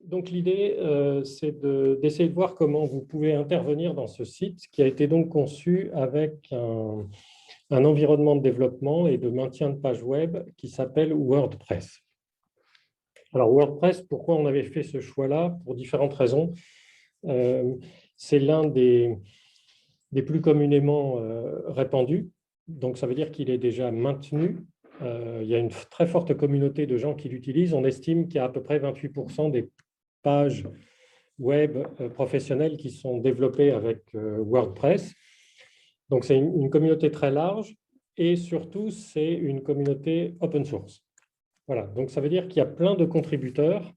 Donc, l'idée, c'est d'essayer de voir comment vous pouvez intervenir dans ce site qui a été donc conçu avec un environnement de développement et de maintien de page web qui s'appelle WordPress. Alors, WordPress, pourquoi on avait fait ce choix-là? Pour différentes raisons. C'est l'un des plus communément répandus. Donc, ça veut dire qu'il est déjà maintenu. Il y a une très forte communauté de gens qui l'utilisent. On estime qu'il y a à peu près 28% des pages web professionnelles qui sont développées avec WordPress. Donc, c'est une communauté très large et surtout, c'est une communauté open source. Voilà, donc ça veut dire qu'il y a plein de contributeurs,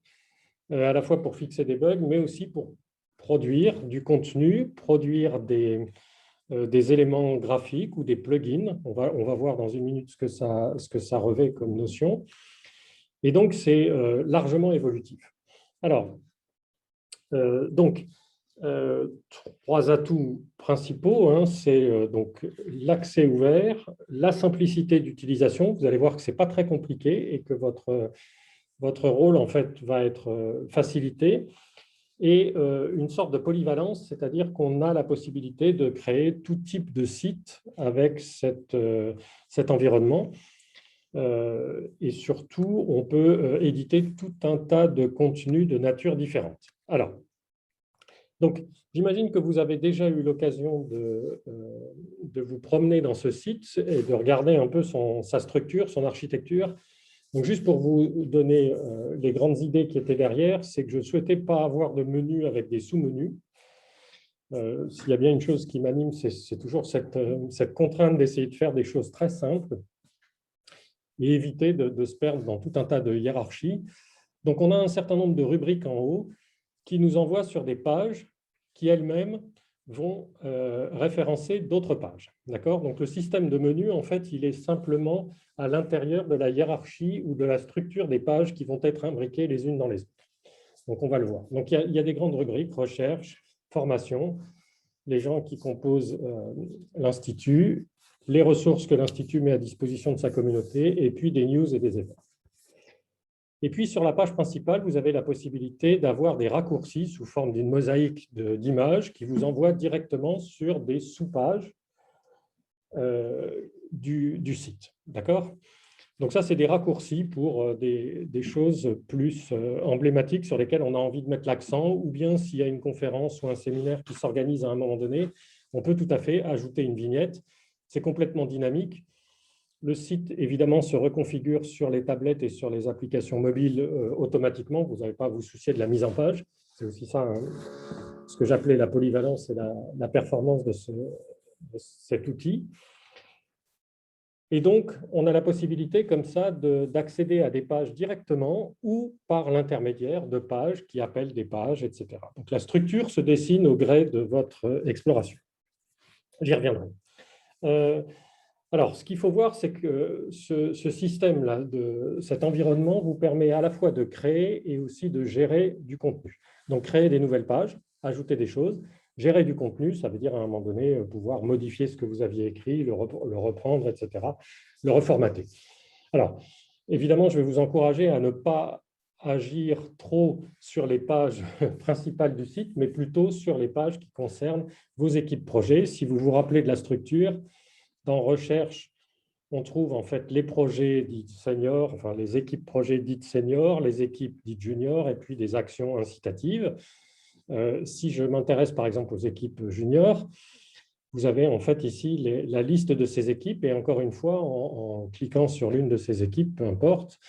à la fois pour fixer des bugs, mais aussi pour produire du contenu, produire des éléments graphiques ou des plugins. On va voir dans une minute ce que ça revêt comme notion. Et donc, c'est largement évolutif. Alors, donc, trois atouts principaux, hein, c'est donc l'accès ouvert, la simplicité d'utilisation. Vous allez voir que ce n'est pas très compliqué et que votre rôle en fait va être facilité. Et une sorte de polyvalence, c'est-à-dire qu'on a la possibilité de créer tout type de site avec cet environnement. Et surtout, on peut éditer tout un tas de contenus de nature différente. Alors, donc, j'imagine que vous avez déjà eu l'occasion de vous promener dans ce site et de regarder un peu sa structure, son architecture. Donc, juste pour vous donner les grandes idées qui étaient derrière, c'est que je ne souhaitais pas avoir de menu avec des sous-menus. S'il y a bien une chose qui m'anime, c'est toujours cette contrainte d'essayer de faire des choses très simples et éviter de se perdre dans tout un tas de hiérarchies. Donc, on a un certain nombre de rubriques en haut qui nous envoient sur des pages qui elles-mêmes vont référencer d'autres pages. D'accord? Donc, le système de menu, en fait, il est simplement à l'intérieur de la hiérarchie ou de la structure des pages qui vont être imbriquées les unes dans les autres. Donc, on va le voir. Donc, il y a des grandes rubriques, recherche, formation, les gens qui composent l'Institut, les ressources que l'Institut met à disposition de sa communauté, et puis des news et des événements. Et puis, sur la page principale, vous avez la possibilité d'avoir des raccourcis sous forme d'une mosaïque d'images qui vous envoient directement sur des sous-pages du site. D'accord? Donc ça, c'est des raccourcis pour des choses plus emblématiques sur lesquelles on a envie de mettre l'accent, ou bien s'il y a une conférence ou un séminaire qui s'organise à un moment donné, on peut tout à fait ajouter une vignette. C'est complètement dynamique. Le site, évidemment, se reconfigure sur les tablettes et sur les applications mobiles automatiquement. Vous n'avez pas à vous soucier de la mise en page. C'est aussi ça, hein, ce que j'appelais la polyvalence et la performance de cet outil. Et donc, on a la possibilité comme ça d'accéder à des pages directement ou par l'intermédiaire de pages qui appellent des pages, etc. Donc, la structure se dessine au gré de votre exploration. J'y reviendrai. Alors, ce qu'il faut voir, c'est que ce système-là, cet environnement, vous permet à la fois de créer et aussi de gérer du contenu. Donc, créer des nouvelles pages, ajouter des choses, gérer du contenu, ça veut dire à un moment donné pouvoir modifier ce que vous aviez écrit, le reprendre, etc., le reformater. Alors, évidemment, je vais vous encourager à ne pas agir trop sur les pages principales du site, mais plutôt sur les pages qui concernent vos équipes projets. Si vous vous rappelez de la structure, dans recherche, on trouve en fait les projets dits seniors, enfin les équipes projets dites seniors, les équipes dites juniors et puis des actions incitatives. Si je m'intéresse par exemple aux équipes juniors, vous avez en fait ici la liste de ces équipes et encore une fois, en cliquant sur l'une de ces équipes, peu importe,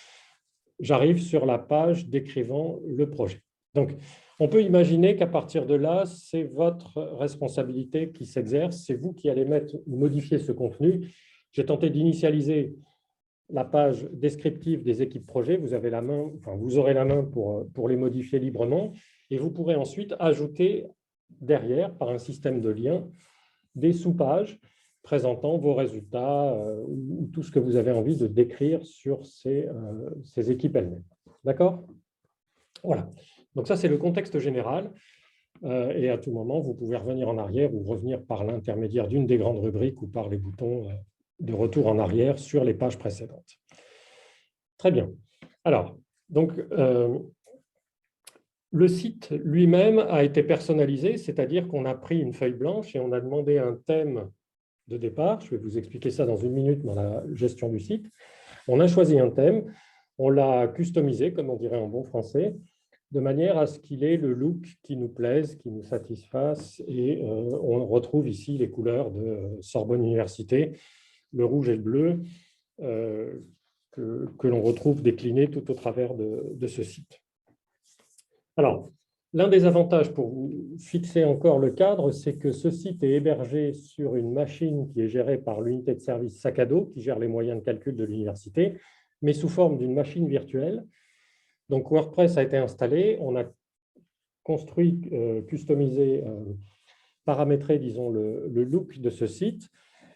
j'arrive sur la page décrivant le projet. Donc, on peut imaginer qu'à partir de là, c'est votre responsabilité qui s'exerce, c'est vous qui allez mettre ou modifier ce contenu. J'ai tenté d'initialiser la page descriptive des équipes projets. Vous avez la main, enfin, vous aurez la main pour les modifier librement et vous pourrez ensuite ajouter derrière, par un système de liens, des sous-pages présentant vos résultats ou tout ce que vous avez envie de décrire sur ces équipes elles-mêmes. D'accord? Voilà. Donc ça, c'est le contexte général. Et à tout moment, vous pouvez revenir en arrière ou revenir par l'intermédiaire d'une des grandes rubriques ou par les boutons de retour en arrière sur les pages précédentes. Très bien. Alors, donc, Le site lui-même a été personnalisé, c'est-à-dire qu'on a pris une feuille blanche et on a demandé un thème de départ. Je vais vous expliquer ça dans une minute dans la gestion du site. On a choisi un thème, on l'a customisé, comme on dirait en bon français, de manière à ce qu'il ait le look qui nous plaise, qui nous satisfasse. Et on retrouve ici les couleurs de Sorbonne Université, le rouge et le bleu, que l'on retrouve déclinés tout au travers de ce site. Alors, l'un des avantages pour vous fixer encore le cadre, c'est que ce site est hébergé sur une machine qui est gérée par l'unité de service sac à dos, qui gère les moyens de calcul de l'université, mais sous forme d'une machine virtuelle. Donc, WordPress a été installé, on a construit, customisé, paramétré, disons, le look de ce site,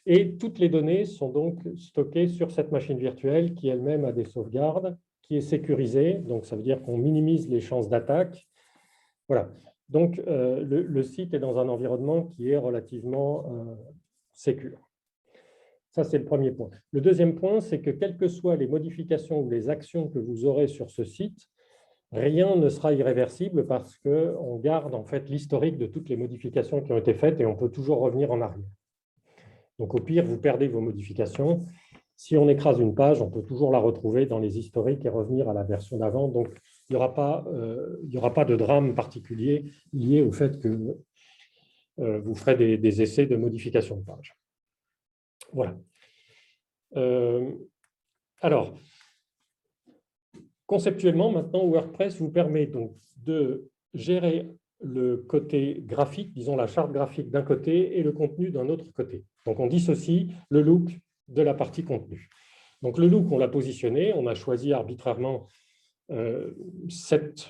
et toutes les données sont donc stockées sur cette machine virtuelle qui elle-même a des sauvegardes, qui est sécurisée, donc ça veut dire qu'on minimise les chances d'attaque. Voilà, donc le site est dans un environnement qui est relativement sécure. Ça, c'est le premier point. Le deuxième point, c'est que quelles que soient les modifications ou les actions que vous aurez sur ce site, rien ne sera irréversible parce qu'on garde en fait l'historique de toutes les modifications qui ont été faites et on peut toujours revenir en arrière. Donc au pire, vous perdez vos modifications. Si on écrase une page, on peut toujours la retrouver dans les historiques et revenir à la version d'avant. Donc il n'y aura pas de drame particulier lié au fait que vous ferez des essais de modification de page. Voilà. Alors, conceptuellement, maintenant, WordPress vous permet donc de gérer le côté graphique, disons la charte graphique d'un côté et le contenu d'un autre côté. Donc, on dissocie le look de la partie contenu. Donc, le look, on l'a positionné, on a choisi arbitrairement cette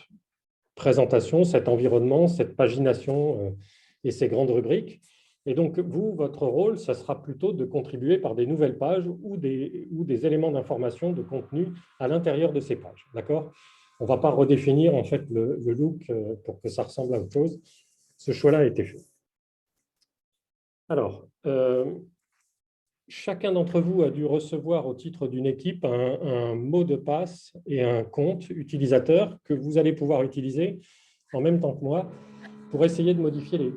présentation, cet environnement, cette pagination et ces grandes rubriques. Et donc, vous, votre rôle, ça sera plutôt de contribuer par des nouvelles pages ou des éléments d'information, de contenu à l'intérieur de ces pages. D'accord ? On ne va pas redéfinir en fait le look pour que ça ressemble à autre chose. Ce choix-là a été fait. Alors, chacun d'entre vous a dû recevoir au titre d'une équipe un mot de passe et un compte utilisateur que vous allez pouvoir utiliser en même temps que moi pour essayer de modifier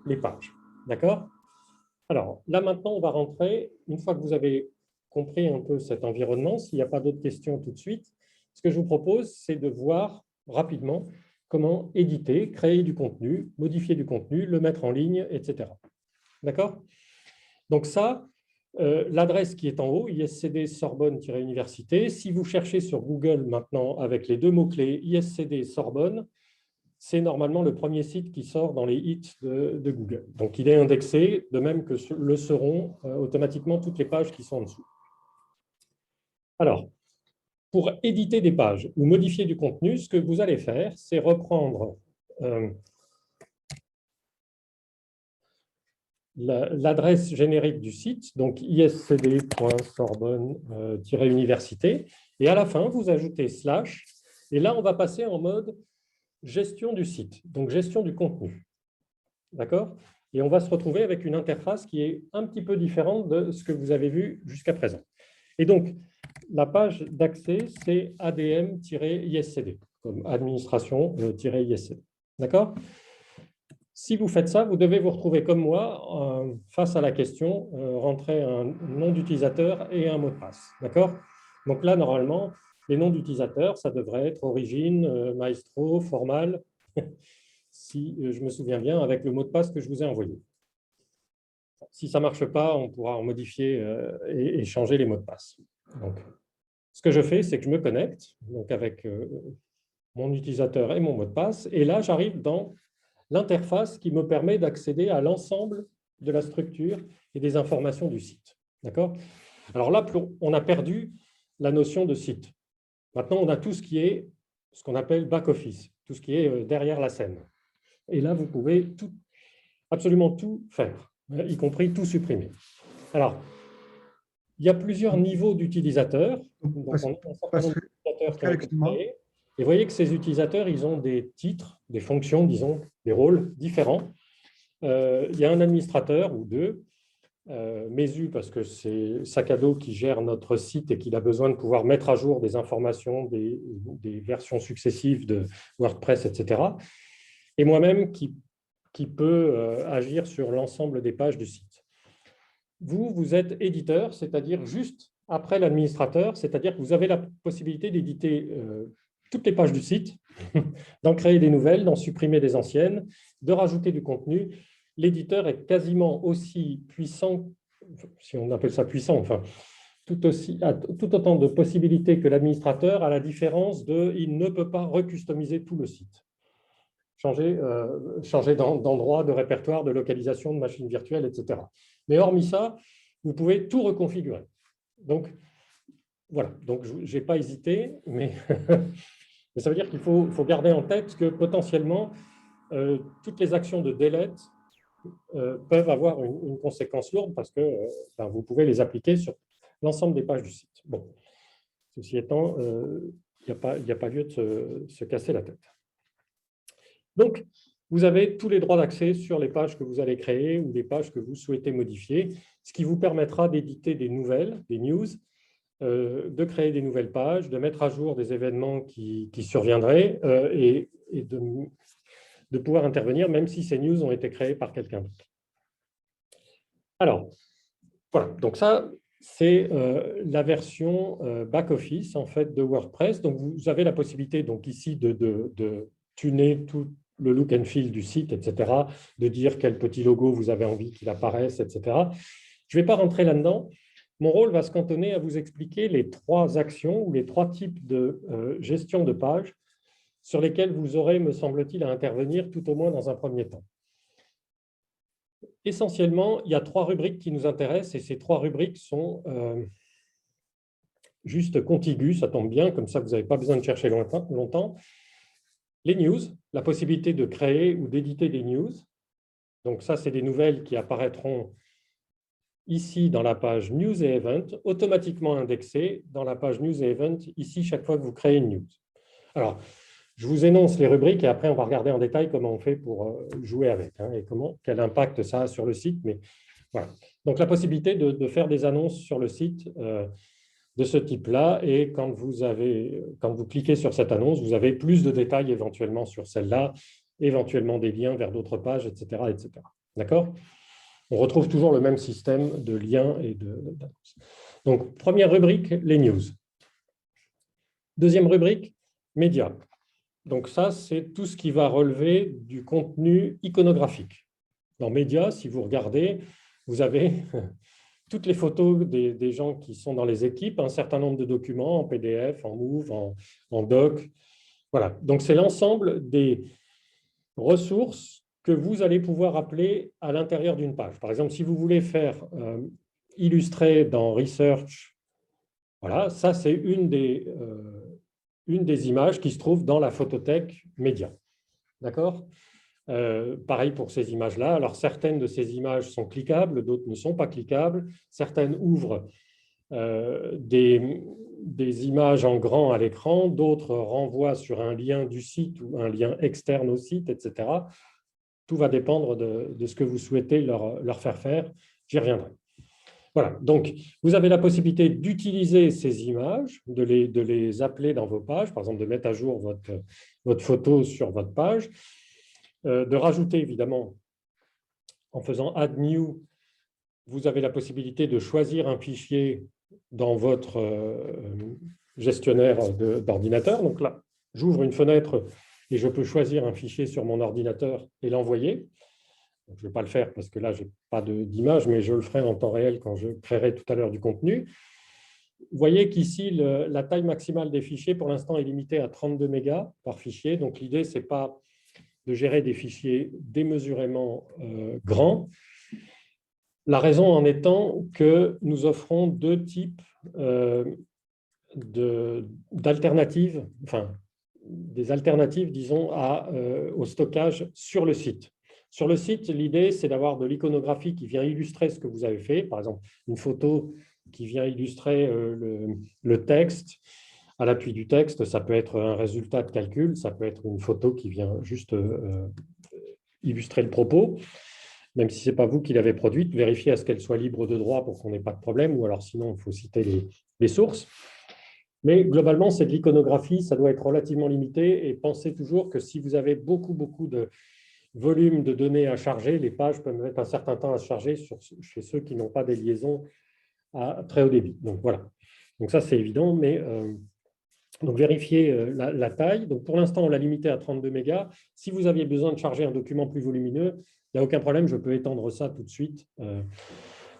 les pages. D'accord ? Alors, là, maintenant, on va rentrer, une fois que vous avez compris un peu cet environnement, s'il n'y a pas d'autres questions tout de suite, ce que je vous propose, c'est de voir rapidement comment éditer, créer du contenu, modifier du contenu, le mettre en ligne, etc. D'accord ? Donc ça, l'adresse qui est en haut, ISCD Sorbonne-Université, si vous cherchez sur Google maintenant avec les deux mots-clés ISCD Sorbonne, c'est normalement le premier site qui sort dans les hits de Google. Donc, il est indexé, de même que le seront automatiquement toutes les pages qui sont en dessous. Alors, pour éditer des pages ou modifier du contenu, ce que vous allez faire, c'est reprendre l'adresse générique du site, donc iscd.sorbonne-université, et à la fin, vous ajoutez /, et là, on va passer en mode gestion du site, donc gestion du contenu. D'accord ? Et on va se retrouver avec une interface qui est un petit peu différente de ce que vous avez vu jusqu'à présent. Et donc, la page d'accès, c'est ADM-ISCD, comme administration-ISCD. D'accord ? Si vous faites ça, vous devez vous retrouver comme moi face à la question, rentrer un nom d'utilisateur et un mot de passe. D'accord ? Donc là, normalement, les noms d'utilisateurs, ça devrait être Origine, Maestro, Formal, si je me souviens bien, avec le mot de passe que je vous ai envoyé. Si ça ne marche pas, on pourra en modifier et changer les mots de passe. Donc, ce que je fais, c'est que je me connecte donc avec mon utilisateur et mon mot de passe, et là, j'arrive dans l'interface qui me permet d'accéder à l'ensemble de la structure et des informations du site. D'accord ? Alors là, on a perdu la notion de site. Maintenant, on a tout ce qui est ce qu'on appelle back-office, tout ce qui est derrière la scène. Et là, vous pouvez absolument tout faire, y compris tout supprimer. Alors, il y a plusieurs niveaux d'utilisateurs. Donc, on a un certain nombre d'utilisateurs qui ont été créés. Et vous voyez que ces utilisateurs, ils ont des titres, des fonctions, disons, des rôles différents. Il y a un administrateur ou deux. Maisu parce que c'est Saccado qui gère notre site et qu'il a besoin de pouvoir mettre à jour des informations, des versions successives de WordPress, etc. Et moi-même qui peut agir sur l'ensemble des pages du site. Vous êtes éditeur, c'est-à-dire juste après l'administrateur, c'est-à-dire que vous avez la possibilité d'éditer toutes les pages du site, d'en créer des nouvelles, d'en supprimer des anciennes, de rajouter du contenu. L'éditeur est quasiment aussi puissant, si on appelle ça puissant, enfin, tout autant de possibilités que l'administrateur, à la différence de il ne peut pas recustomiser tout le site. Changer d'endroit, de répertoire, de localisation, de machine virtuelle, etc. Mais hormis ça, vous pouvez tout reconfigurer. Donc, voilà. Donc, je n'ai pas hésité, mais, mais ça veut dire qu'il faut garder en tête que potentiellement, toutes les actions de delete peuvent avoir une conséquence lourde parce que vous pouvez les appliquer sur l'ensemble des pages du site. Bon, ceci étant, il n'y a pas lieu de se casser la tête. Donc, vous avez tous les droits d'accès sur les pages que vous allez créer ou les pages que vous souhaitez modifier, ce qui vous permettra d'éditer des nouvelles, des news, de créer des nouvelles pages, de mettre à jour des événements qui surviendraient et de pouvoir intervenir, même si ces news ont été créées par quelqu'un d'autre. Alors, voilà, donc ça, c'est la version back-office en fait, de WordPress. Donc, vous avez la possibilité donc, ici de tuner tout le look and feel du site, etc., de dire quel petit logo vous avez envie qu'il apparaisse, etc. Je ne vais pas rentrer là-dedans. Mon rôle va se cantonner à vous expliquer les 3 actions ou les 3 types de gestion de page sur lesquels vous aurez, me semble-t-il, à intervenir tout au moins dans un premier temps. Essentiellement, il y a 3 rubriques qui nous intéressent et ces 3 rubriques sont juste contiguës, ça tombe bien, comme ça vous n'avez pas besoin de chercher longtemps. Les news, la possibilité de créer ou d'éditer des news. Donc ça, c'est des nouvelles qui apparaîtront ici dans la page News et Event, automatiquement indexées dans la page News et Event, ici, chaque fois que vous créez une news. Alors, je vous énonce les rubriques et après, on va regarder en détail comment on fait pour jouer avec et quel impact ça a sur le site. Mais voilà. Donc, la possibilité de faire des annonces sur le site de ce type-là et quand vous cliquez sur cette annonce, vous avez plus de détails éventuellement sur celle-là, éventuellement des liens vers d'autres pages, etc. etc. D'accord ? On retrouve toujours le même système de liens et d'annonces. Donc, première rubrique, les news. Deuxième rubrique, médias. Donc ça, c'est tout ce qui va relever du contenu iconographique. Dans médias, si vous regardez, vous avez toutes les photos des gens qui sont dans les équipes, un certain nombre de documents en PDF, en Move, en Doc. Voilà. Donc, c'est l'ensemble des ressources que vous allez pouvoir appeler à l'intérieur d'une page. Par exemple, si vous voulez faire illustrer dans Research, voilà, ça, c'est une des images qui se trouve dans la photothèque média. D'accord ? Pareil pour ces images-là. Alors, certaines de ces images sont cliquables, d'autres ne sont pas cliquables. Certaines ouvrent des images en grand à l'écran, d'autres renvoient sur un lien du site ou un lien externe au site, etc. Tout va dépendre de ce que vous souhaitez leur faire faire. J'y reviendrai. Voilà, donc vous avez la possibilité d'utiliser ces images, de les appeler dans vos pages, par exemple de mettre à jour votre photo sur votre page, de rajouter évidemment, en faisant Add New, vous avez la possibilité de choisir un fichier dans votre gestionnaire d'ordinateur. Donc là, j'ouvre une fenêtre et je peux choisir un fichier sur mon ordinateur et l'envoyer. Je ne vais pas le faire parce que là, je n'ai pas d'image, mais je le ferai en temps réel quand je créerai tout à l'heure du contenu. Vous voyez qu'ici, la taille maximale des fichiers, pour l'instant, est limitée à 32 mégas par fichier. Donc, l'idée, ce n'est pas de gérer des fichiers démesurément grands. La raison en étant que nous offrons 2 types d'alternatives, enfin, des alternatives, disons, au stockage sur le site. Sur le site, l'idée, c'est d'avoir de l'iconographie qui vient illustrer ce que vous avez fait. Par exemple, une photo qui vient illustrer le texte. À l'appui du texte, ça peut être un résultat de calcul, ça peut être une photo qui vient juste illustrer le propos. même si ce n'est pas vous qui l'avez produite, vérifiez à ce qu'elle soit libre de droit pour qu'on n'ait pas de problème, ou alors sinon, il faut citer les sources. Mais globalement, c'est de l'iconographie, ça doit être relativement limité, et pensez toujours que si vous avez beaucoup de volume de données à charger, les pages peuvent mettre un certain temps à se charger chez ceux qui n'ont pas des liaisons à très haut débit. Donc voilà. Donc ça, c'est évident, mais donc vérifiez la taille. Donc pour l'instant, on l'a limité à 32 mégas. Si vous aviez besoin de charger un document plus volumineux, il n'y a aucun problème, je peux étendre ça tout de suite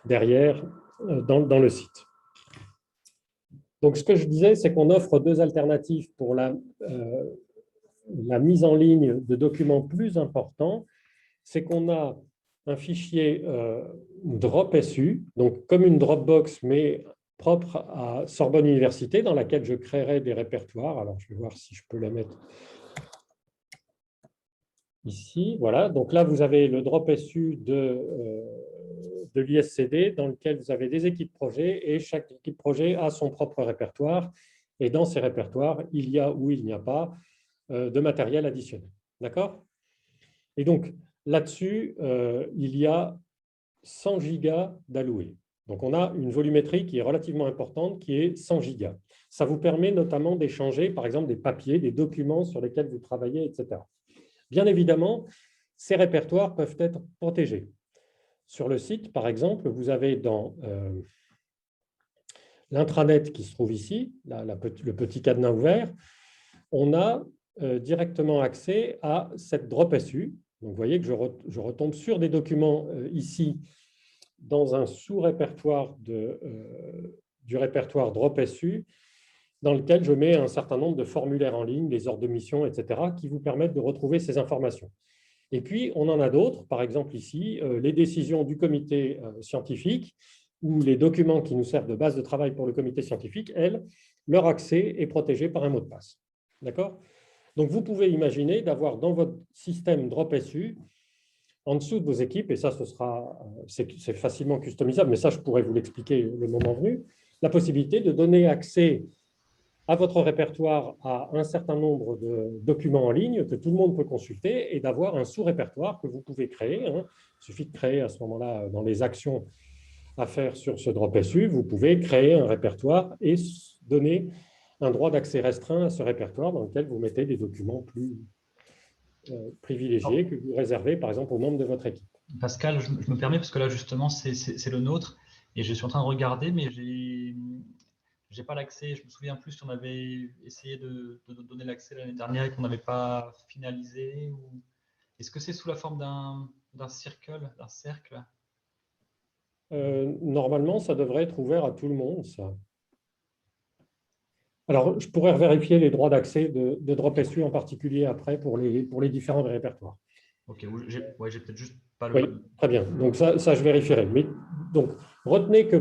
derrière dans le site. Donc ce que je disais, c'est qu'on offre deux alternatives pour la mise en ligne de documents plus importants. C'est qu'on a un fichier drop.su, donc comme une Dropbox, mais propre à Sorbonne Université, dans laquelle je créerai des répertoires. Alors, je vais voir si je peux la mettre ici. Voilà, donc là, vous avez le Drop.su de l'ISCD, dans lequel vous avez des équipes projet, et chaque équipe projet a son propre répertoire. Et dans ces répertoires, il y a ou il n'y a pas de matériel additionnel. D'accord? Et donc, là-dessus, il y a 100 gigas d'alloués. Donc, on a une volumétrie qui est relativement importante, qui est 100 gigas. Ça vous permet notamment d'échanger, par exemple, des papiers, des documents sur lesquels vous travaillez, etc. Bien évidemment, ces répertoires peuvent être protégés. Sur le site, par exemple, vous avez dans l'intranet qui se trouve ici, le petit cadenas ouvert, on a directement accès à cette Drop.su. Donc, vous voyez que je retombe sur des documents ici dans un sous-répertoire du répertoire Drop.su, dans lequel je mets un certain nombre de formulaires en ligne, des ordres de mission, etc., qui vous permettent de retrouver ces informations. Et puis, on en a d'autres, par exemple ici, les décisions du comité scientifique ou les documents qui nous servent de base de travail pour le comité scientifique, elles, leur accès est protégé par un mot de passe. D'accord ? Donc, vous pouvez imaginer d'avoir dans votre système Drop.su, en dessous de vos équipes, et ça, c'est facilement customisable, mais ça, je pourrais vous l'expliquer le moment venu, la possibilité de donner accès à votre répertoire à un certain nombre de documents en ligne que tout le monde peut consulter et d'avoir un sous-répertoire que vous pouvez créer. Il suffit de créer à ce moment-là, dans les actions à faire sur ce Drop.su, vous pouvez créer un répertoire et donner un droit d'accès restreint à ce répertoire dans lequel vous mettez des documents plus privilégiés que vous réservez, par exemple, aux membres de votre équipe. Pascal, je me permets, parce que là, justement, c'est le nôtre, et je suis en train de regarder, mais j'ai pas l'accès. Je me souviens plus si on avait essayé de donner l'accès l'année dernière et qu'on n'avait pas finalisé. Est-ce que c'est sous la forme d'un cercle, Normalement, ça devrait être ouvert à tout le monde, ça. Alors, je pourrais vérifier les droits d'accès de Drop.su en particulier après pour les différents répertoires. Ok, j'ai peut-être juste pas le... Oui, très bien. Donc, ça je vérifierai. Mais, donc, retenez que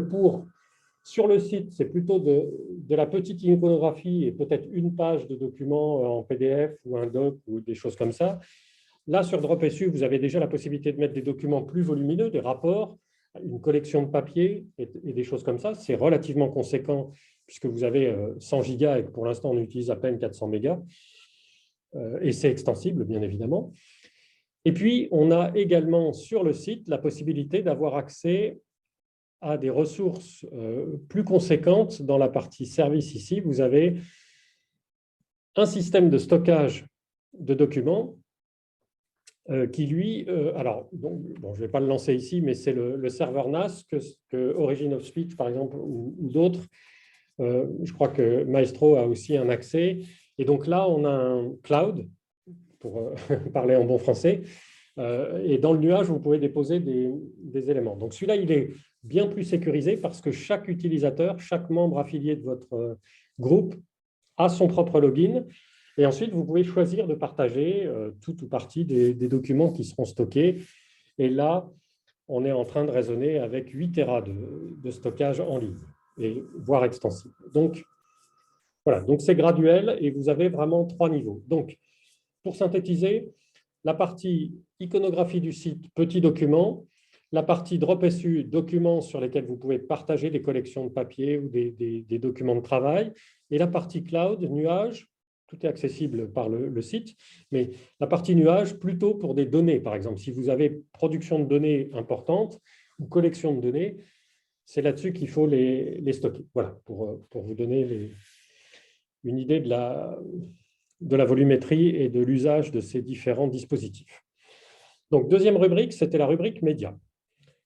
sur le site, c'est plutôt de la petite iconographie et peut-être une page de documents en PDF ou un doc ou des choses comme ça. Là, sur Drop.su, vous avez déjà la possibilité de mettre des documents plus volumineux, des rapports, une collection de papiers et des choses comme ça. C'est relativement conséquent puisque vous avez 100 gigas et que pour l'instant, on utilise à peine 400 mégas. Et c'est extensible, bien évidemment. Et puis, on a également sur le site la possibilité d'avoir accès à des ressources plus conséquentes. Dans la partie service ici, vous avez un système de stockage de documents qui, lui, alors, bon, je ne vais pas le lancer ici, mais c'est le serveur NAS que Origin of Speech, par exemple, ou d'autres. Je crois que Maestro a aussi un accès. Et donc là, on a un cloud, pour parler en bon français. Et dans le nuage, vous pouvez déposer des éléments. Donc celui-là, il est bien plus sécurisé parce que chaque utilisateur, chaque membre affilié de votre groupe a son propre login. Et ensuite, vous pouvez choisir de partager tout ou partie des documents qui seront stockés. Et là, on est en train de raisonner avec 8 Tera de stockage en ligne, et voire extensible. Donc, voilà, donc c'est graduel et vous avez vraiment 3 niveaux. Donc, pour synthétiser, la partie iconographie du site, petit document, la partie Drop.su, documents sur lesquels vous pouvez partager des collections de papier ou des documents de travail, et la partie cloud, nuage, tout est accessible par le site, mais la partie nuage, plutôt pour des données, par exemple. Si vous avez production de données importante ou collection de données, c'est là-dessus qu'il faut les stocker. Voilà, pour vous donner une idée de la volumétrie et de l'usage de ces différents dispositifs. Donc, deuxième rubrique, c'était la rubrique médias.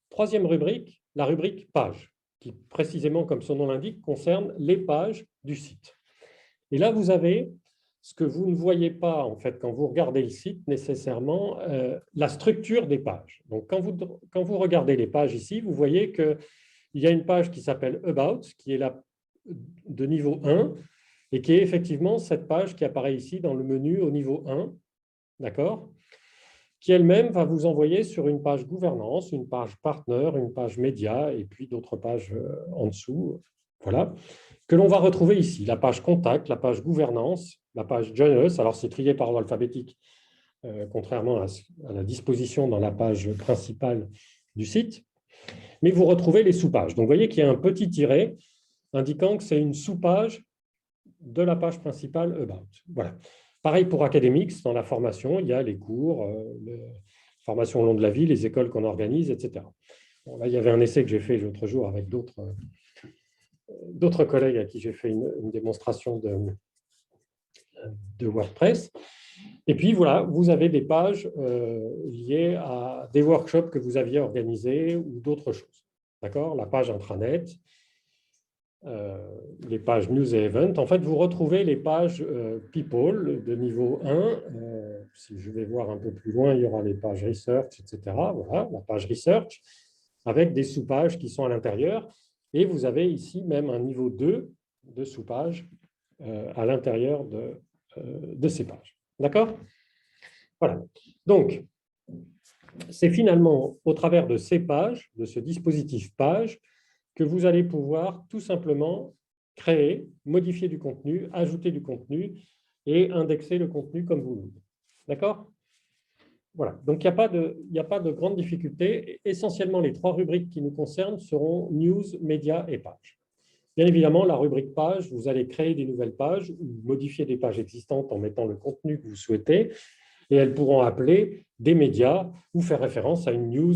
Troisième rubrique, la rubrique pages, qui précisément, comme son nom l'indique, concerne les pages du site. Et là, vous avez ce que vous ne voyez pas, en fait, quand vous regardez le site, nécessairement, la structure des pages. Donc, quand vous regardez les pages ici, vous voyez qu'il y a une page qui s'appelle About, qui est là de niveau 1, et qui est effectivement cette page qui apparaît ici dans le menu au niveau 1, d'accord, qui elle-même va vous envoyer sur une page gouvernance, une page partner, une page média, et puis d'autres pages en dessous, voilà, que l'on va retrouver ici. La page contact, la page gouvernance, la page Join Us. Alors, c'est trié par ordre alphabétique, contrairement à la disposition dans la page principale du site. Mais vous retrouvez les sous-pages. Donc, vous voyez qu'il y a un petit tiret indiquant que c'est une sous-page de la page principale About. Voilà. Pareil pour Academics, dans la formation, il y a les cours, formation au long de la vie, les écoles qu'on organise, etc. Bon, là, il y avait un essai que j'ai fait l'autre jour avec d'autres collègues à qui j'ai fait une démonstration de WordPress. Et puis, voilà, vous avez des pages liées à des workshops que vous aviez organisés ou d'autres choses. D'accord ? La page intranet, les pages news et events. En fait, vous retrouvez les pages people de niveau 1. Si je vais voir un peu plus loin, il y aura les pages research, etc. Voilà, la page research, avec des sous-pages qui sont à l'intérieur. Et vous avez ici même un niveau 2 de sous-pages à l'intérieur de ces pages. D'accord ? Voilà. Donc, c'est finalement au travers de ces pages, de ce dispositif page, que vous allez pouvoir tout simplement créer, modifier du contenu, ajouter du contenu et indexer le contenu comme vous voulez. D'accord ? Voilà. Donc, il n'y a pas de grande difficulté. Essentiellement, les trois rubriques qui nous concernent seront news, médias et pages. Bien évidemment, la rubrique page, vous allez créer des nouvelles pages ou modifier des pages existantes en mettant le contenu que vous souhaitez et elles pourront appeler des médias ou faire référence à une news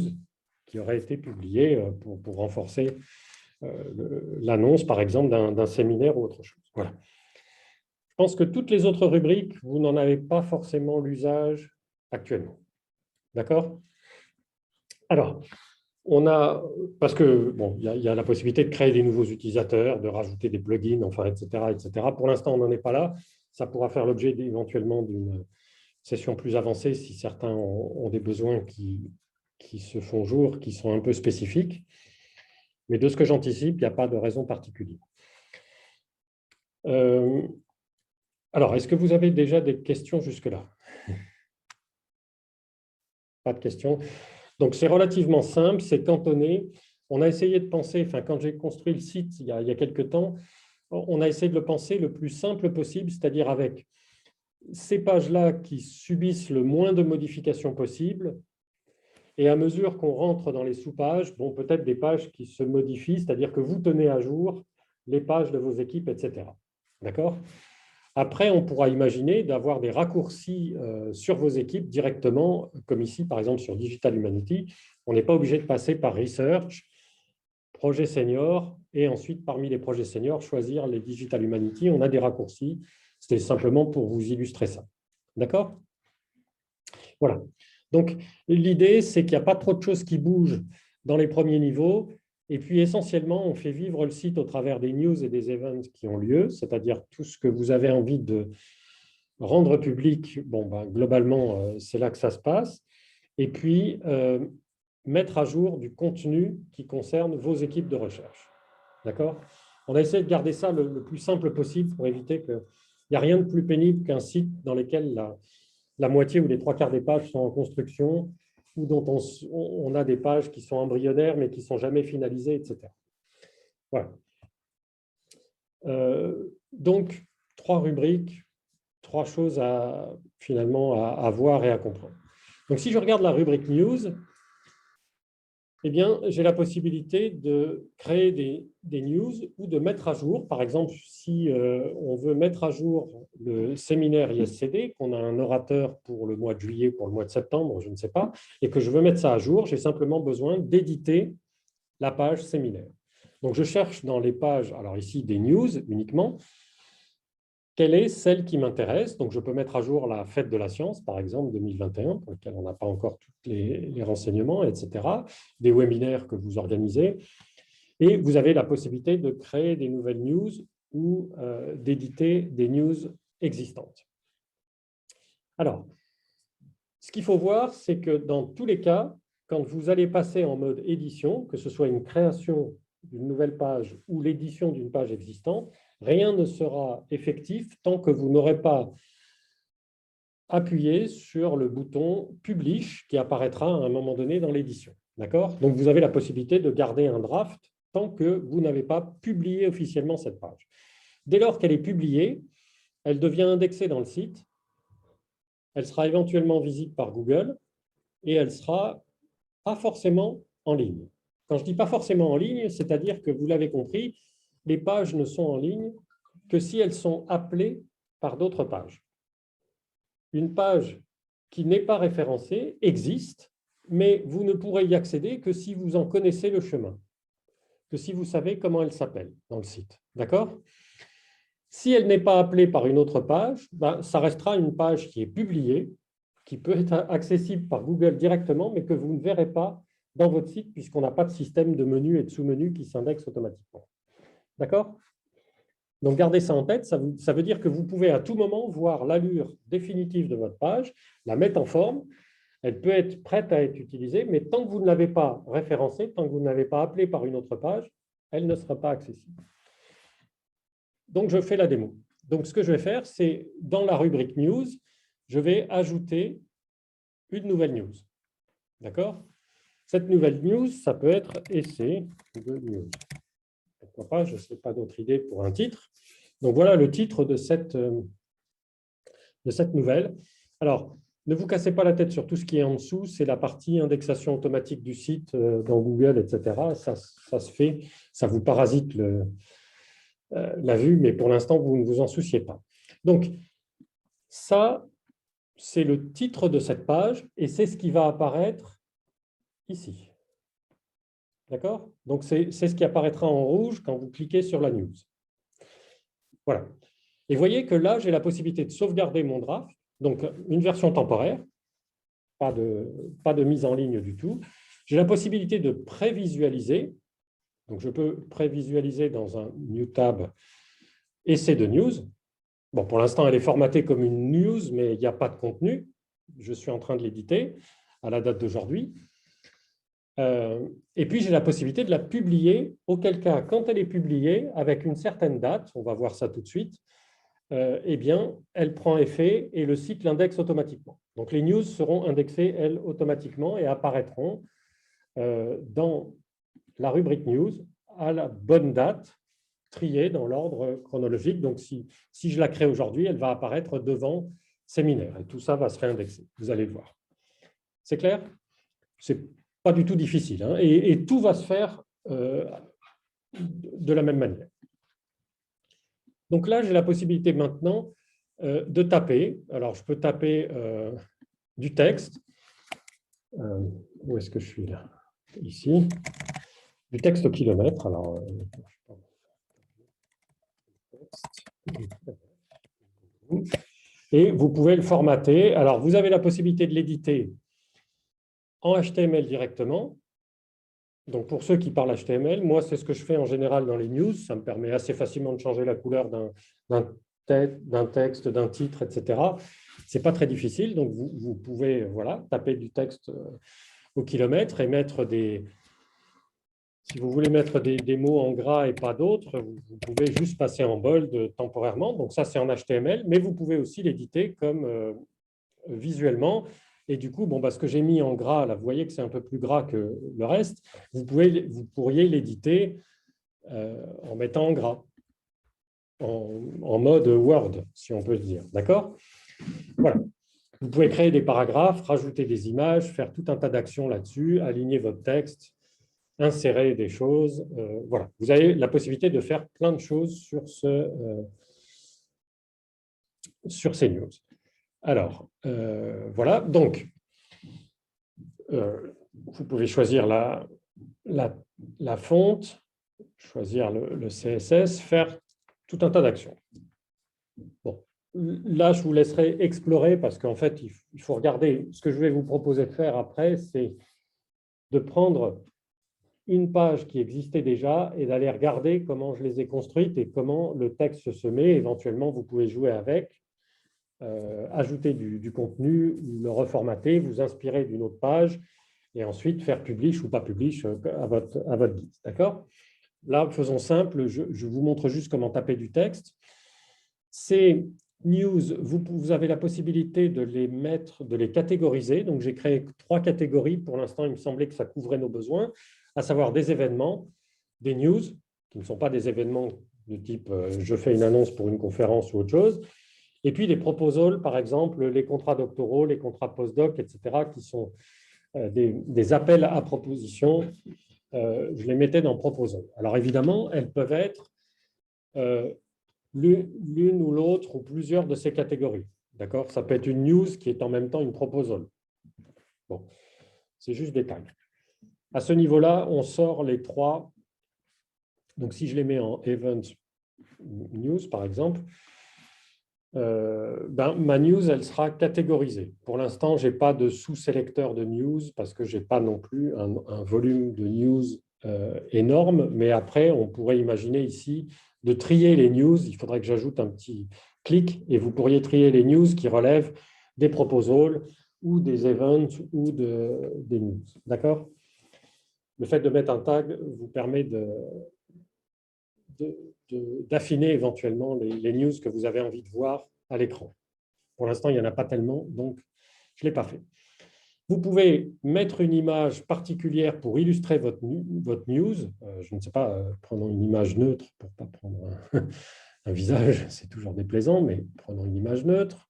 qui aurait été publiée pour renforcer l'annonce, par exemple, d'un séminaire ou autre chose. Voilà. Je pense que toutes les autres rubriques, vous n'en avez pas forcément l'usage actuellement. D'accord ? Alors, parce que bon, il y a la possibilité de créer des nouveaux utilisateurs, de rajouter des plugins, enfin, etc., etc. Pour l'instant, on n'en est pas là. Ça pourra faire l'objet éventuellement d'une session plus avancée si certains ont des besoins qui se font jour, qui sont un peu spécifiques. Mais de ce que j'anticipe, il n'y a pas de raison particulière. Alors, est-ce que vous avez déjà des questions jusque-là? Pas de questions. Donc, c'est relativement simple, c'est cantonné. On a essayé de penser, enfin, quand j'ai construit le site il y a quelques temps, on a essayé de le penser le plus simple possible, c'est-à-dire avec ces pages-là qui subissent le moins de modifications possible. Et à mesure qu'on rentre dans les sous-pages, bon, peut-être des pages qui se modifient, c'est-à-dire que vous tenez à jour les pages de vos équipes, etc. D'accord ? Après, on pourra imaginer d'avoir des raccourcis sur vos équipes directement, comme ici, par exemple, sur Digital Humanity. On n'est pas obligé de passer par Research, projet senior, et ensuite, parmi les projets seniors, choisir les Digital Humanity. On a des raccourcis. C'était simplement pour vous illustrer ça. D'accord ? Voilà. Donc, l'idée, c'est qu'il n'y a pas trop de choses qui bougent dans les premiers niveaux. Et puis, essentiellement, on fait vivre le site au travers des news et des events qui ont lieu, c'est-à-dire tout ce que vous avez envie de rendre public. Bon, ben, globalement, c'est là que ça se passe. Et puis, mettre à jour du contenu qui concerne vos équipes de recherche. D'accord ? On a essayé de garder ça le plus simple possible pour éviter qu'il n'y a rien de plus pénible qu'un site dans lequel la moitié ou les trois quarts des pages sont en construction ou dont on a des pages qui sont embryonnaires mais qui ne sont jamais finalisées, etc. Voilà. Donc, trois rubriques, trois choses finalement à voir et à comprendre. Donc, si je regarde la rubrique News, eh bien, j'ai la possibilité de créer des news ou de mettre à jour. Par exemple, si on veut mettre à jour le séminaire ISCD, qu'on a un orateur pour le mois de juillet, pour le mois de septembre, je ne sais pas, et que je veux mettre ça à jour, j'ai simplement besoin d'éditer la page séminaire. Donc, je cherche dans les pages, alors ici, des news uniquement, quelle est celle qui m'intéresse. Donc, je peux mettre à jour la fête de la science, par exemple, 2021, pour laquelle on n'a pas encore tous les renseignements, etc., des webinaires que vous organisez. Et vous avez la possibilité de créer des nouvelles news ou d'éditer des news existantes. Alors, ce qu'il faut voir, c'est que dans tous les cas, quand vous allez passer en mode édition, que ce soit une création d'une nouvelle page ou l'édition d'une page existante, rien ne sera effectif tant que vous n'aurez pas appuyé sur le bouton « Publish » qui apparaîtra à un moment donné dans l'édition. D'accord ? Donc, vous avez la possibilité de garder un draft tant que vous n'avez pas publié officiellement cette page. Dès lors qu'elle est publiée, elle devient indexée dans le site, elle sera éventuellement visible par Google et elle sera pas forcément en ligne. Quand je dis pas forcément en ligne, c'est-à-dire que vous l'avez compris, les pages ne sont en ligne que si elles sont appelées par d'autres pages. Une page qui n'est pas référencée existe, mais vous ne pourrez y accéder que si vous en connaissez le chemin, que si vous savez comment elle s'appelle dans le site. D'accord ? Si elle n'est pas appelée par une autre page, ça restera une page qui est publiée, qui peut être accessible par Google directement, mais que vous ne verrez pas dans votre site puisqu'on n'a pas de système de menu et de sous-menu qui s'indexe automatiquement. D'accord ? Donc, gardez ça en tête. Ça veut dire que vous pouvez à tout moment voir l'allure définitive de votre page, la mettre en forme. Elle peut être prête à être utilisée, mais tant que vous ne l'avez pas référencée, tant que vous ne l'avez pas appelée par une autre page, elle ne sera pas accessible. Donc, je fais la démo. Donc, ce que je vais faire, c'est dans la rubrique News, je vais ajouter une nouvelle news. D'accord ? Cette nouvelle news, ça peut être essai de news. Pourquoi pas, je ne sais pas d'autre idée pour un titre. Donc, voilà le titre de cette nouvelle. Alors, ne vous cassez pas la tête sur tout ce qui est en dessous. C'est la partie indexation automatique du site dans Google, etc. Ça se fait. Ça vous parasite la vue, mais pour l'instant, vous ne vous en souciez pas. Donc, ça, c'est le titre de cette page et c'est ce qui va apparaître ici. D'accord ? Donc, c'est ce qui apparaîtra en rouge quand vous cliquez sur la news. Voilà. Et vous voyez que là, j'ai la possibilité de sauvegarder mon draft, donc une version temporaire, pas de mise en ligne du tout. J'ai la possibilité de prévisualiser. Donc, je peux prévisualiser dans un New Tab essai de news. Bon, pour l'instant, elle est formatée comme une news, mais il n'y a pas de contenu. Je suis en train de l'éditer à la date d'aujourd'hui. Et puis, j'ai la possibilité de la publier, auquel cas, quand elle est publiée, avec une certaine date, on va voir ça tout de suite, eh bien, elle prend effet et le site l'indexe automatiquement. Donc, les news seront indexées, elles, automatiquement et apparaîtront dans la rubrique news à la bonne date, triée dans l'ordre chronologique. Donc, si je la crée aujourd'hui, elle va apparaître devant séminaire et tout ça va se réindexer. Vous allez le voir. C'est clair ? C'est pas du tout difficile. Hein, et tout va se faire de la même manière. Donc là, j'ai la possibilité maintenant de taper. Alors, je peux taper du texte. Où est-ce que je suis là ? Ici. Du texte au kilomètre. Alors, et vous pouvez le formater. Alors, vous avez la possibilité de l'éditer en HTML directement. Donc, pour ceux qui parlent HTML, moi, c'est ce que je fais en général dans les news. Ça me permet assez facilement de changer la couleur d'un texte, d'un titre, etc. Ce n'est pas très difficile. Donc, vous pouvez taper du texte au kilomètre et mettre des... Si vous voulez mettre des mots en gras et pas d'autres, vous pouvez juste passer en bold temporairement. Donc, ça, c'est en HTML. Mais vous pouvez aussi l'éditer comme visuellement. Et du coup, ce que j'ai mis en gras, là, vous voyez que c'est un peu plus gras que le reste. Vous pourriez l'éditer en mettant en gras, en mode Word, si on peut se dire. D'accord ? Voilà. Vous pouvez créer des paragraphes, rajouter des images, faire tout un tas d'actions là-dessus, aligner votre texte, insérer des choses. Voilà, vous avez la possibilité de faire plein de choses sur ces news. Alors, voilà, donc, vous pouvez choisir la fonte, choisir le CSS, faire tout un tas d'actions. Bon, là, je vous laisserai explorer parce qu'en fait, il faut regarder. Ce que je vais vous proposer de faire après, c'est de prendre une page qui existait déjà et d'aller regarder comment je les ai construites et comment le texte se met. Éventuellement, vous pouvez jouer avec, ajouter du contenu, le reformater, vous inspirer d'une autre page et ensuite faire publish ou pas publish à votre guise. D'accord? Là, faisons simple, je vous montre juste comment taper du texte. Ces news, vous avez la possibilité de les mettre, de les catégoriser. Donc, j'ai créé 3 catégories. Pour l'instant, il me semblait que ça couvrait nos besoins, à savoir des événements, des news, qui ne sont pas des événements de type je fais une annonce pour une conférence ou autre chose, et puis des proposals, par exemple, les contrats doctoraux, les contrats postdoc, etc., qui sont des appels à propositions. Je les mettais dans proposal. Alors, évidemment, elles peuvent être l'une ou l'autre ou plusieurs de ces catégories. D'accord? Ça peut être une news qui est en même temps une proposal. Bon, c'est juste des tags. À ce niveau-là, on sort les 3. Donc, si je les mets en event news, par exemple, ma news, elle sera catégorisée. Pour l'instant, je n'ai pas de sous-sélecteur de news parce que je n'ai pas non plus un volume de news énorme. Mais après, on pourrait imaginer ici de trier les news. Il faudrait que j'ajoute un petit clic et vous pourriez trier les news qui relèvent des proposals ou des events ou des news. D'accord? Le fait de mettre un tag vous permet d'affiner éventuellement les news que vous avez envie de voir à l'écran. Pour l'instant, il n'y en a pas tellement, donc je ne l'ai pas fait. Vous pouvez mettre une image particulière pour illustrer votre news. Je ne sais pas, prenons une image neutre pour ne pas prendre un visage, c'est toujours déplaisant, mais prenons une image neutre.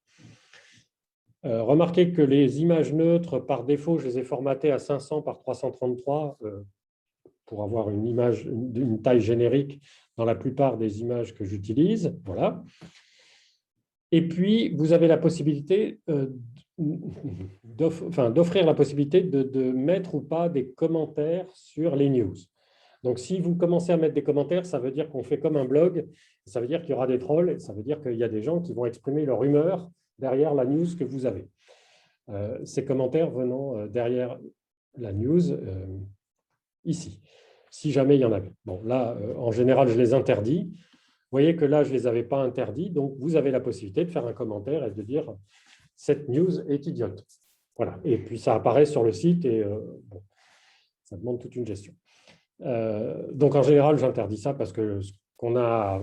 Remarquez que les images neutres, par défaut, je les ai formatées à 500 par 333 pour avoir une image d'une taille générique dans la plupart des images que j'utilise. Voilà. Et puis, vous avez la possibilité d'offrir la possibilité de mettre ou pas des commentaires sur les news. Donc, si vous commencez à mettre des commentaires, ça veut dire qu'on fait comme un blog, ça veut dire qu'il y aura des trolls, et ça veut dire qu'il y a des gens qui vont exprimer leur humeur derrière la news que vous avez. Ces commentaires venant derrière la news ici, si jamais il y en avait. Bon, là, en général, je les interdis. Vous voyez que là, je ne les avais pas interdits, donc vous avez la possibilité de faire un commentaire et de dire « cette news est idiote ». Voilà, et puis ça apparaît sur le site et bon, ça demande toute une gestion. Donc en général, j'interdis ça parce que ce qu'on a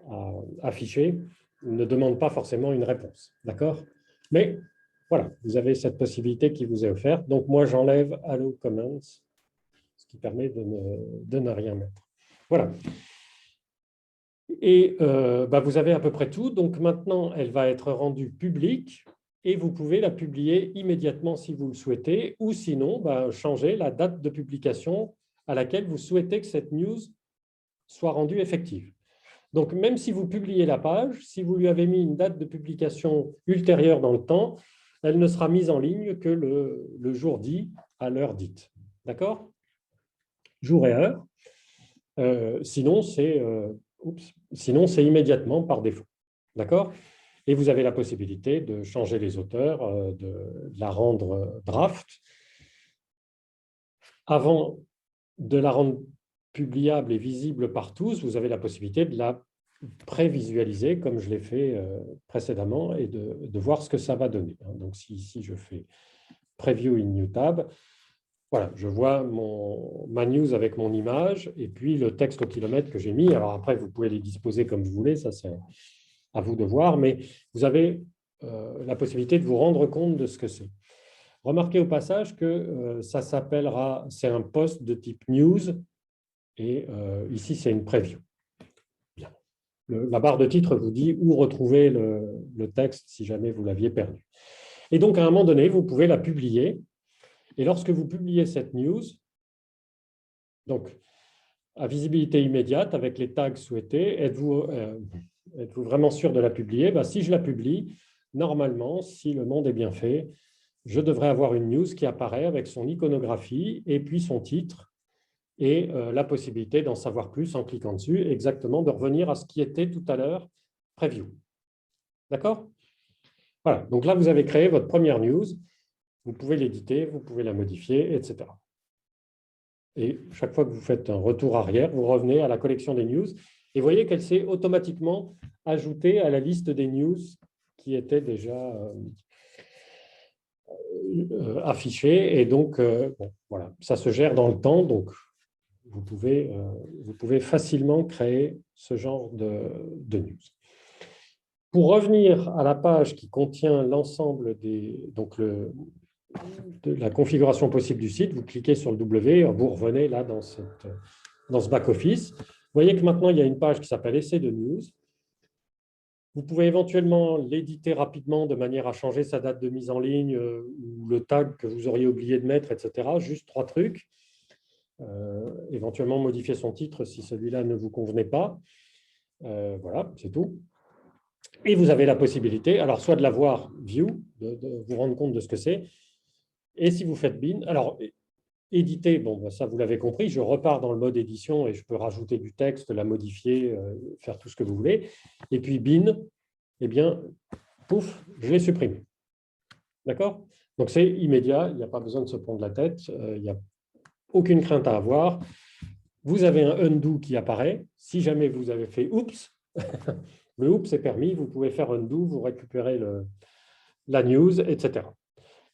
à afficher ne demande pas forcément une réponse. D'accord? Mais voilà, vous avez cette possibilité qui vous est offerte. Donc moi, j'enlève « Allow comments », ce qui permet de ne rien mettre. Voilà. Et vous avez à peu près tout. Donc maintenant, elle va être rendue publique et vous pouvez la publier immédiatement si vous le souhaitez, ou sinon, changer la date de publication à laquelle vous souhaitez que cette news soit rendue effective. Donc, même si vous publiez la page, si vous lui avez mis une date de publication ultérieure dans le temps, elle ne sera mise en ligne que le jour dit à l'heure dite. D'accord? Jour et heure. Sinon, c'est immédiatement par défaut. D'accord? Et vous avez la possibilité de changer les auteurs, de la rendre draft. Avant de la rendre publiable et visible par tous, vous avez la possibilité de la prévisualiser comme je l'ai fait précédemment et de voir ce que ça va donner. Donc, si je fais Preview in New Tab, voilà, je vois ma news avec mon image et puis le texte au kilomètre que j'ai mis. Alors après, vous pouvez les disposer comme vous voulez, ça c'est à vous de voir, mais vous avez la possibilité de vous rendre compte de ce que c'est. Remarquez au passage que ça s'appellera, c'est un post de type news et ici c'est une preview. Bien. La barre de titre vous dit où retrouver le texte si jamais vous l'aviez perdu. Et donc à un moment donné, vous pouvez la publier Et lorsque vous publiez cette news, donc à visibilité immédiate avec les tags souhaités, êtes-vous vraiment sûr de la publier? Si je la publie, normalement, si le monde est bien fait, je devrais avoir une news qui apparaît avec son iconographie et puis son titre et la possibilité d'en savoir plus en cliquant dessus, exactement de revenir à ce qui était tout à l'heure preview. D'accord? Voilà, donc là, vous avez créé votre première news. Vous pouvez l'éditer, vous pouvez la modifier, etc. Et chaque fois que vous faites un retour arrière, vous revenez à la collection des news et vous voyez qu'elle s'est automatiquement ajoutée à la liste des news qui étaient déjà affichées. Et donc, bon, voilà, ça se gère dans le temps. Donc, vous pouvez facilement créer ce genre de news. Pour revenir à la page qui contient l'ensemble de la configuration possible du site, vous cliquez sur le W, vous revenez là dans ce back-office. Vous voyez que maintenant, il y a une page qui s'appelle Essai de news. Vous pouvez éventuellement l'éditer rapidement de manière à changer sa date de mise en ligne ou le tag que vous auriez oublié de mettre, etc. Juste 3 trucs. Éventuellement modifier son titre si celui-là ne vous convenait pas. Voilà, c'est tout. Et vous avez la possibilité, alors soit de la voir view, de vous rendre compte de ce que c'est, et si vous faites bin, alors éditer, bon, ça vous l'avez compris, je repars dans le mode édition et je peux rajouter du texte, la modifier, faire tout ce que vous voulez. Et puis bin, eh bien, pouf, je l'ai supprimé. D'accord? Donc c'est immédiat, il n'y a pas besoin de se prendre la tête, il n'y a aucune crainte à avoir. Vous avez un undo qui apparaît. Si jamais vous avez fait oups, le oups est permis, vous pouvez faire undo, vous récupérez la news, etc.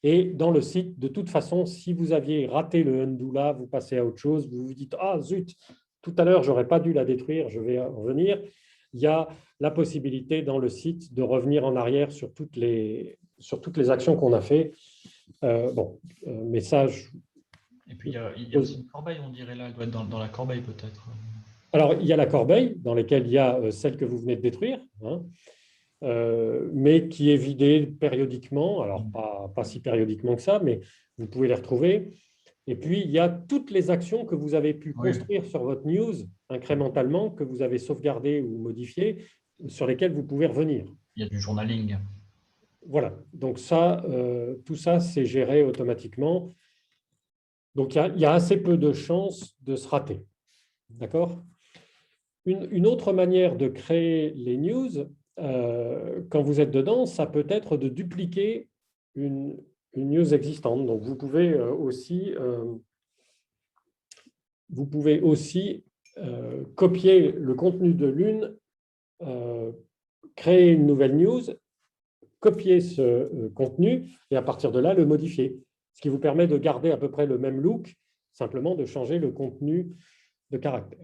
Et dans le site, de toute façon, si vous aviez raté le undo là, vous passez à autre chose, vous vous dites « Ah zut, tout à l'heure, je n'aurais pas dû la détruire, je vais revenir », il y a la possibilité dans le site de revenir en arrière sur toutes les actions qu'on a fait. Message. Et puis, il y a aussi une corbeille, on dirait là, elle doit être dans la corbeille peut-être. Alors, il y a la corbeille dans laquelle il y a celle que vous venez de détruire, hein, mais qui est vidée périodiquement. Alors, pas si périodiquement que ça, mais vous pouvez les retrouver. Et puis, il y a toutes les actions que vous avez pu construire sur votre news incrémentalement, que vous avez sauvegardées ou modifiées, sur lesquelles vous pouvez revenir. Il y a du journaling. Voilà. Donc, ça, tout ça, c'est géré automatiquement. Donc, il y a assez peu de chances de se rater. D'accord ? Une autre manière de créer les news, quand vous êtes dedans, ça peut être de dupliquer une news existante. Donc, vous pouvez aussi copier le contenu de l'une, créer une nouvelle news, copier ce contenu et à partir de là, le modifier. Ce qui vous permet de garder à peu près le même look, simplement de changer le contenu de caractère.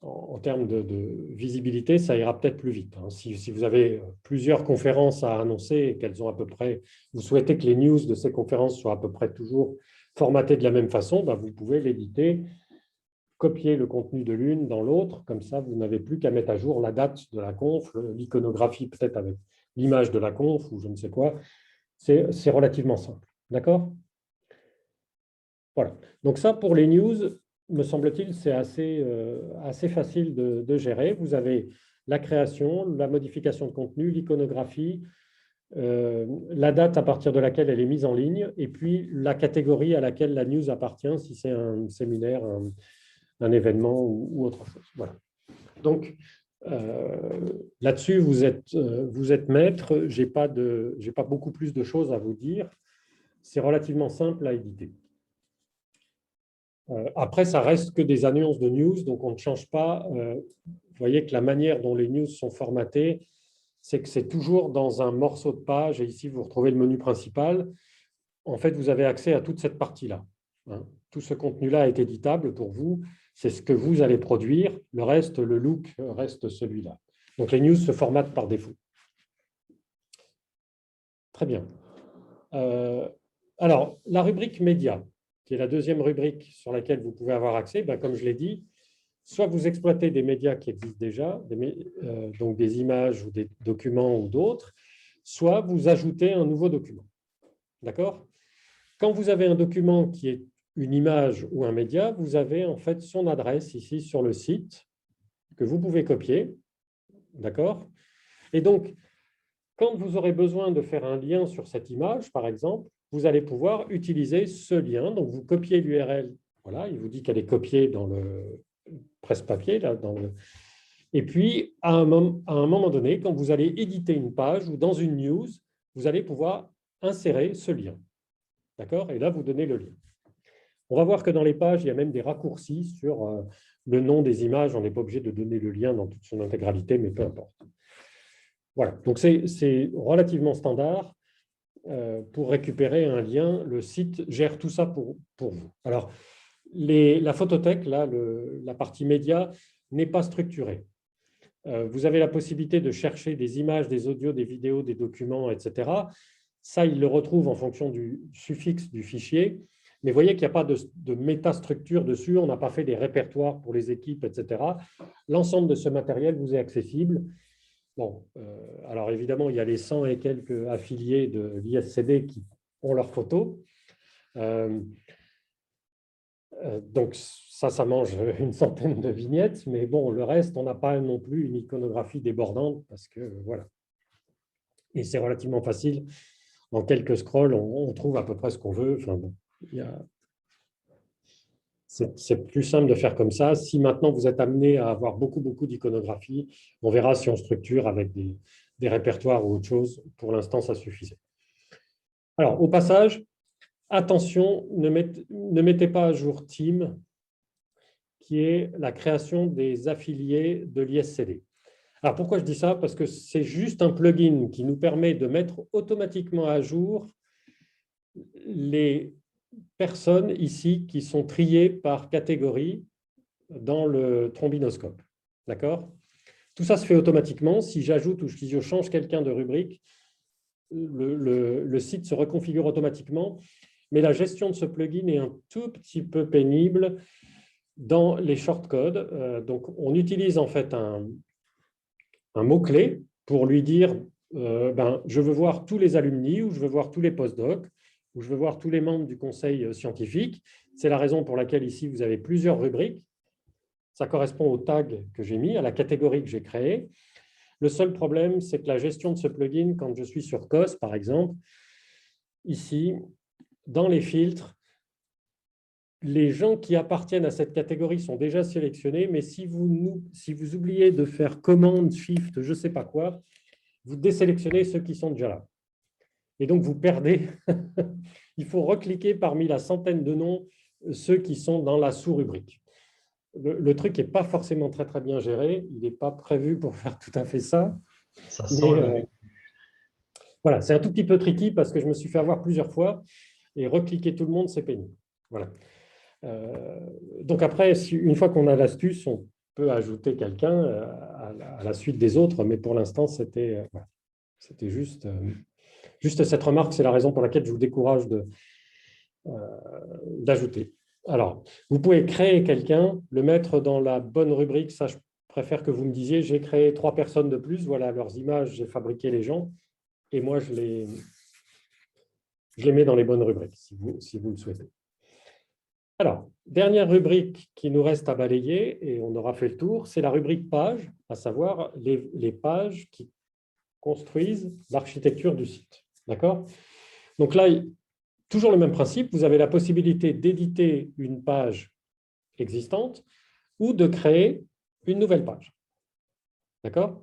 En termes de visibilité, ça ira peut-être plus vite. Si vous avez plusieurs conférences à annoncer et qu'elles ont à peu près, vous souhaitez que les news de ces conférences soient à peu près toujours formatées de la même façon, vous pouvez l'éditer, copier le contenu de l'une dans l'autre, comme ça vous n'avez plus qu'à mettre à jour la date de la conf, l'iconographie peut-être avec l'image de la conf ou je ne sais quoi. C'est relativement simple. D'accord? Voilà. Donc ça, pour les news, me semble-t-il, c'est assez facile de gérer. Vous avez la création, la modification de contenu, l'iconographie, la date à partir de laquelle elle est mise en ligne, et puis la catégorie à laquelle la news appartient, si c'est un séminaire, un événement ou autre chose. Voilà. Donc, là-dessus, vous êtes maître. Je n'ai pas beaucoup plus de choses à vous dire. C'est relativement simple à éditer. Après, ça reste que des annonces de news, donc on ne change pas. Vous voyez que la manière dont les news sont formatées, c'est que c'est toujours dans un morceau de page. Et ici, vous retrouvez le menu principal. En fait, vous avez accès à toute cette partie-là. Tout ce contenu-là est éditable pour vous. C'est ce que vous allez produire. Le reste, le look, reste celui-là. Donc, les news se formatent par défaut. Très bien. Alors, la rubrique médias, qui est la deuxième rubrique sur laquelle vous pouvez avoir accès, comme je l'ai dit, soit vous exploitez des médias qui existent déjà, donc des images ou des documents ou d'autres, soit vous ajoutez un nouveau document. D'accord ? Quand vous avez un document qui est une image ou un média, vous avez en fait son adresse ici sur le site que vous pouvez copier. D'accord? Et donc, quand vous aurez besoin de faire un lien sur cette image, par exemple, vous allez pouvoir utiliser ce lien. Donc, vous copiez l'URL. Voilà, il vous dit qu'elle est copiée dans le presse-papier. Et puis, à un moment donné, quand vous allez éditer une page ou dans une news, vous allez pouvoir insérer ce lien. D'accord? Et là, vous donnez le lien. On va voir que dans les pages, il y a même des raccourcis sur le nom des images. On n'est pas obligé de donner le lien dans toute son intégralité, mais peu importe. Voilà, donc c'est relativement standard pour récupérer un lien. Le site gère tout ça pour vous. Alors, la photothèque, là, la partie média, n'est pas structurée. Vous avez la possibilité de chercher des images, des audios, des vidéos, des documents, etc. Ça, il le retrouve en fonction du suffixe du fichier. Mais vous voyez qu'il n'y a pas de métastructure dessus. On n'a pas fait des répertoires pour les équipes, etc. L'ensemble de ce matériel vous est accessible. Bon, alors évidemment, il y a les 100 et quelques affiliés de l'ISCD qui ont leurs photos. Donc, ça mange une centaine de vignettes, mais bon, le reste, on n'a pas non plus une iconographie débordante parce que voilà. Et c'est relativement facile. En quelques scrolls, on trouve à peu près ce qu'on veut. Enfin, bon, c'est plus simple de faire comme ça. Si maintenant vous êtes amené à avoir beaucoup d'iconographie, on verra si on structure avec des répertoires ou autre chose. Pour l'instant, ça suffisait. Alors, au passage, attention, ne mettez pas à jour Team, qui est la création des affiliés de l'ISCD. Alors, pourquoi je dis ça? Parce que c'est juste un plugin qui nous permet de mettre automatiquement à jour les personnes ici qui sont triées par catégorie dans le trombinoscope. D'accord? Tout ça se fait automatiquement. Si j'ajoute ou si je change quelqu'un de rubrique, le site se reconfigure automatiquement. Mais la gestion de ce plugin est un tout petit peu pénible dans les shortcodes. Donc, on utilise en fait un mot-clé pour lui dire je veux voir tous les alumni ou je veux voir tous les postdocs ou je veux voir tous les membres du conseil scientifique. C'est la raison pour laquelle ici, vous avez plusieurs rubriques. Ça correspond au tag que j'ai mis, à la catégorie que j'ai créée. Le seul problème, c'est que la gestion de ce plugin, quand je suis sur COS, par exemple, ici, dans les filtres, les gens qui appartiennent à cette catégorie sont déjà sélectionnés, mais si vous oubliez de faire commande, shift, je ne sais pas quoi, vous désélectionnez ceux qui sont déjà là. Et donc, vous perdez. Il faut recliquer parmi la centaine de noms ceux qui sont dans la sous-rubrique. Le truc n'est pas forcément très bien géré. Il n'est pas prévu pour faire tout à fait ça. Ça sent voilà, c'est un tout petit peu tricky parce que je me suis fait avoir plusieurs fois et recliquer tout le monde, c'est pénible. Voilà. Donc après, une fois qu'on a l'astuce, on peut ajouter quelqu'un à la suite des autres, mais pour l'instant, c'était juste cette remarque. C'est la raison pour laquelle je vous décourage d'ajouter. Alors, vous pouvez créer quelqu'un, le mettre dans la bonne rubrique. Ça, je préfère que vous me disiez, j'ai créé 3 personnes de plus, voilà leurs images, j'ai fabriqué les gens, et moi, je les mets dans les bonnes rubriques, si vous le souhaitez. Alors, dernière rubrique qui nous reste à balayer, et on aura fait le tour, c'est la rubrique pages, à savoir les pages qui construisent l'architecture du site. D'accord? Donc là, toujours le même principe, vous avez la possibilité d'éditer une page existante ou de créer une nouvelle page. D'accord?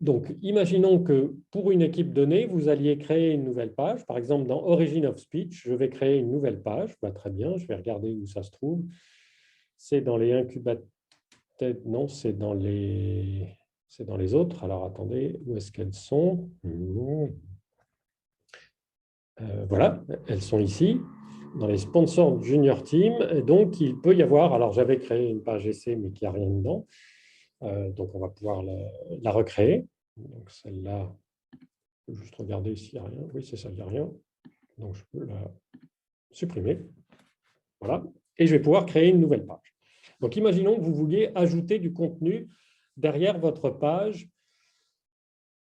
Donc, imaginons que pour une équipe donnée, vous alliez créer une nouvelle page. Par exemple, dans Origin of Speech, je vais créer une nouvelle page. Très bien, je vais regarder où ça se trouve. C'est dans les incubateurs. Non, c'est dans les autres. Alors, attendez, où est-ce qu'elles sont? Voilà, elles sont ici, dans les sponsors Junior Team. Et donc, il peut y avoir, alors j'avais créé une page essai, mais qui n'y a rien dedans. Donc, on va pouvoir la recréer. Donc, celle-là, je peux juste regarder s'il n'y a rien. Oui, c'est ça, il n'y a rien. Donc, je peux la supprimer. Voilà. Et je vais pouvoir créer une nouvelle page. Donc, imaginons que vous vouliez ajouter du contenu derrière votre page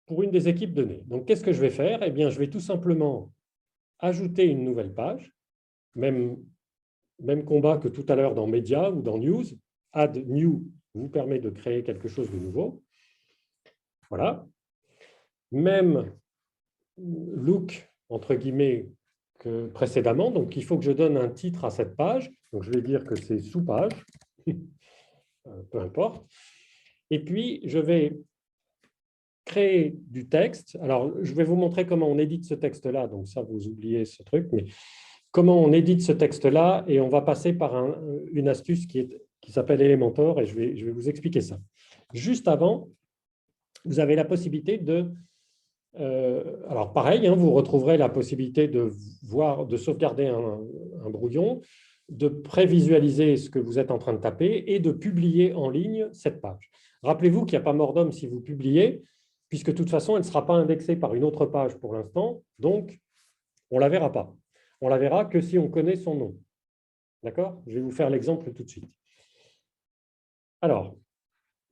pour une des équipes données. Donc, qu'est-ce que je vais faire? Eh bien, je vais tout simplement ajouter une nouvelle page, même combat que tout à l'heure dans Média ou dans News. Add New vous permet de créer quelque chose de nouveau. Voilà. Même look, entre guillemets, que précédemment. Donc, il faut que je donne un titre à cette page. Donc, je vais dire que c'est sous-page, peu importe. Et puis, je vais créer du texte. Alors, je vais vous montrer comment on édite ce texte-là. Donc, ça, vous oubliez ce truc. Mais comment on édite ce texte-là, et on va passer par une astuce qui s'appelle Elementor, et je vais vous expliquer ça. Juste avant, vous avez la possibilité de... alors pareil, hein, vous retrouverez la possibilité de sauvegarder un brouillon, de prévisualiser ce que vous êtes en train de taper et de publier en ligne cette page. Rappelez-vous qu'il n'y a pas mort d'homme si vous publiez, puisque de toute façon, elle ne sera pas indexée par une autre page pour l'instant, donc on ne la verra pas. On la verra que si on connaît son nom. D'accord? Je vais vous faire l'exemple tout de suite. Alors,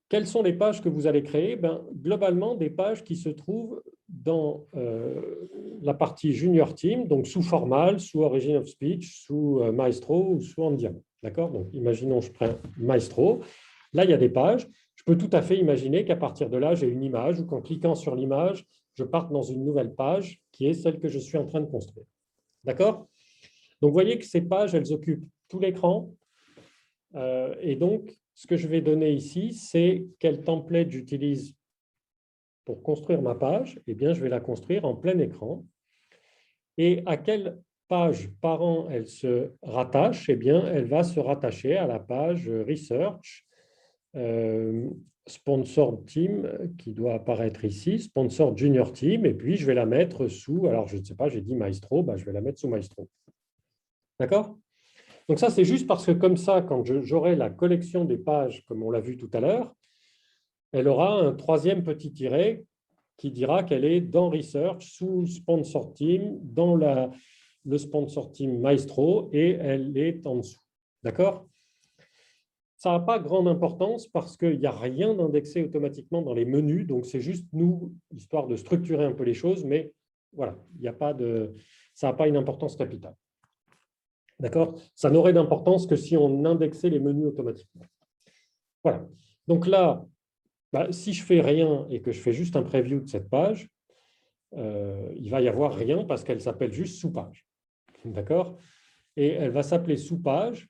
quelles sont les pages que vous allez créer? Globalement, des pages qui se trouvent dans la partie Junior Team, donc sous Formal, sous Origin of Speech, sous Maestro ou sous Andiamo. D'accord? Donc, imaginons, je prends Maestro. Là, il y a des pages. Je peux tout à fait imaginer qu'à partir de là, j'ai une image ou qu'en cliquant sur l'image, je parte dans une nouvelle page qui est celle que je suis en train de construire. D'accord? Donc, vous voyez que ces pages, elles occupent tout l'écran. Et donc, ce que je vais donner ici, c'est quel template j'utilise pour construire ma page. Eh bien, je vais la construire en plein écran. Et à quelle page par an elle se rattache? Eh bien, elle va se rattacher à la page Research, Sponsor Team, qui doit apparaître ici, Sponsor Junior Team, et puis je vais la mettre sous, alors je ne sais pas, j'ai dit Maestro, je vais la mettre sous Maestro. D'accord? Donc ça, c'est juste parce que comme ça, quand j'aurai la collection des pages, comme on l'a vu tout à l'heure, elle aura un troisième petit tiret qui dira qu'elle est dans Research, sous Sponsor Team, dans le Sponsor Team Maestro, et elle est en dessous. D'accord? Ça n'a pas grande importance parce qu'il n'y a rien d'indexé automatiquement dans les menus, donc c'est juste nous, histoire de structurer un peu les choses, mais voilà, il n'y a pas de, ça n'a pas une importance capitale. D'accord? Ça n'aurait d'importance que si on indexait les menus automatiquement. Voilà. Donc là, si je fais rien et que je fais juste un preview de cette page, il va y avoir rien parce qu'elle s'appelle juste sous-page. D'accord? Et elle va s'appeler sous-page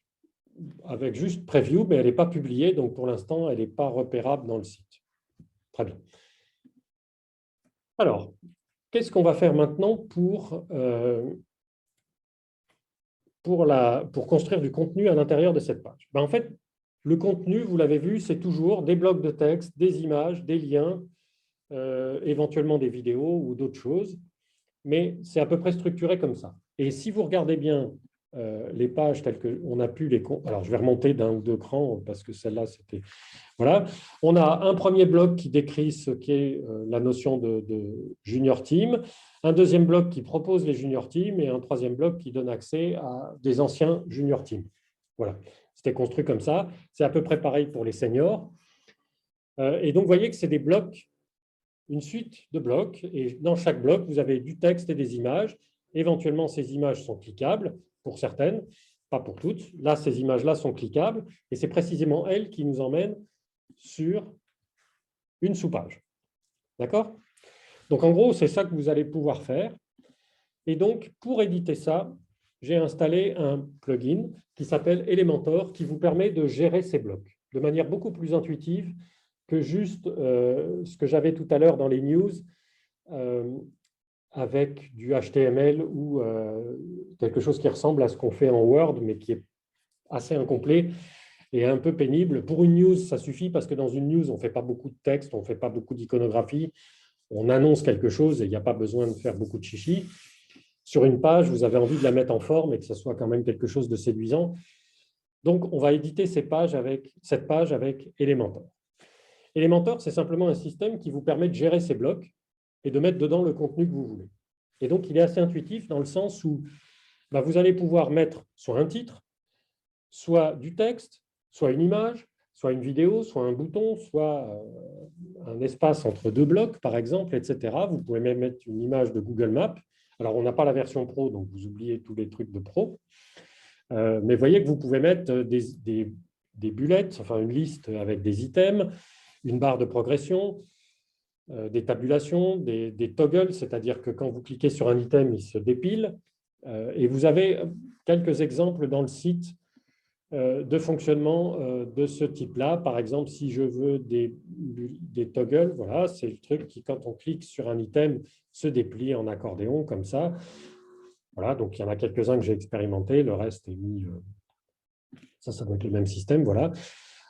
avec juste preview, mais elle n'est pas publiée, donc pour l'instant, elle n'est pas repérable dans le site. Très bien. Alors, qu'est-ce qu'on va faire maintenant pour construire du contenu à l'intérieur de cette page? En fait, le contenu, vous l'avez vu, c'est toujours des blocs de texte, des images, des liens, éventuellement des vidéos ou d'autres choses, mais c'est à peu près structuré comme ça. Et si vous regardez bien les pages telles qu'on a pu les... Alors, je vais remonter d'un ou deux crans parce que celle-là, c'était... Voilà. On a un premier bloc qui décrit ce qu'est la notion de junior team, un deuxième bloc qui propose les junior teams et un troisième bloc qui donne accès à des anciens junior teams. Voilà. C'était construit comme ça. C'est à peu près pareil pour les seniors. Et donc, vous voyez que c'est des blocs, une suite de blocs. Et dans chaque bloc, vous avez du texte et des images. Éventuellement, ces images sont cliquables pour certaines, pas pour toutes. Là, ces images-là sont cliquables. Et c'est précisément elles qui nous emmènent sur une sous-page. D'accord? Donc, en gros, c'est ça que vous allez pouvoir faire. Et donc, pour éditer ça, j'ai installé un plugin qui s'appelle Elementor, qui vous permet de gérer ces blocs de manière beaucoup plus intuitive que juste ce que j'avais tout à l'heure dans les news avec du HTML ou quelque chose qui ressemble à ce qu'on fait en Word, mais qui est assez incomplet et un peu pénible. Pour une news, ça suffit parce que dans une news, on ne fait pas beaucoup de texte, on ne fait pas beaucoup d'iconographie, on annonce quelque chose et il n'y a pas besoin de faire beaucoup de chichi. Sur une page, vous avez envie de la mettre en forme et que ce soit quand même quelque chose de séduisant. Donc, on va éditer cette page avec Elementor. Elementor, c'est simplement un système qui vous permet de gérer ces blocs et de mettre dedans le contenu que vous voulez. Et donc, il est assez intuitif dans le sens où vous allez pouvoir mettre soit un titre, soit du texte, soit une image, soit une vidéo, soit un bouton, soit un espace entre deux blocs, par exemple, etc. Vous pouvez même mettre une image de Google Maps Alors, on n'a pas la version pro, donc vous oubliez tous les trucs de pro. Mais voyez que vous pouvez mettre des bullets, enfin une liste avec des items, une barre de progression, des tabulations, des toggles, c'est-à-dire que quand vous cliquez sur un item, il se dépile. Et vous avez quelques exemples dans le site de fonctionnement de ce type-là. Par exemple, si je veux des toggles, voilà, c'est le truc qui, quand on clique sur un item, se déplie en accordéon, comme ça. Voilà, donc il y en a quelques-uns que j'ai expérimenté, le reste est mis... ça doit être le même système, voilà.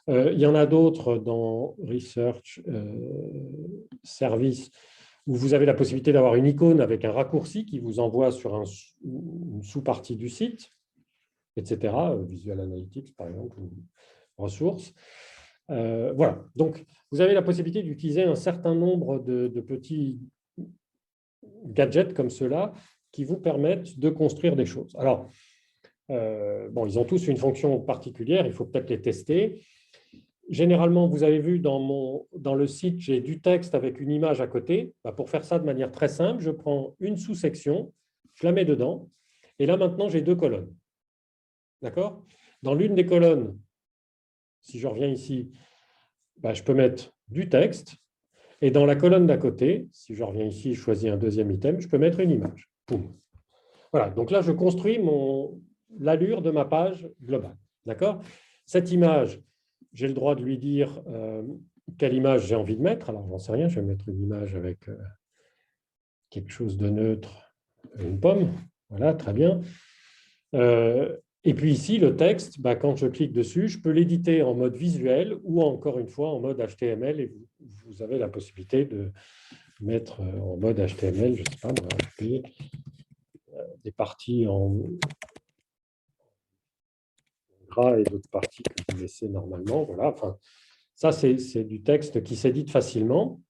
Il y en a d'autres dans Research Service où vous avez la possibilité d'avoir une icône avec un raccourci qui vous envoie sur une sous-partie du site, etc. Visual Analytics, par exemple, ou ressources. Voilà. Donc, vous avez la possibilité d'utiliser un certain nombre de petits gadgets comme ceux-là qui vous permettent de construire des choses. Alors, bon, ils ont tous une fonction particulière, il faut peut-être les tester. Généralement, vous avez vu dans le site, j'ai du texte avec une image à côté. Pour faire ça de manière très simple, je prends une sous-section, je la mets dedans, et là maintenant j'ai deux colonnes. D'accord? Dans l'une des colonnes, si je reviens ici, je peux mettre du texte, et dans la colonne d'à côté, si je reviens ici, je choisis un deuxième item, je peux mettre une image. Boum. Voilà, donc là je construis l'allure de ma page globale. D'accord? Cette image, j'ai le droit de lui dire quelle image j'ai envie de mettre. Alors, j'en sais rien, je vais mettre une image avec quelque chose de neutre, une pomme. Voilà, très bien. Et puis ici, le texte, quand je clique dessus, je peux l'éditer en mode visuel ou encore une fois en mode HTML. Et vous avez la possibilité de mettre en mode HTML, je ne sais pas, des parties en gras et d'autres parties que vous laissez normalement. Voilà, enfin, ça, c'est du texte qui s'édite facilement.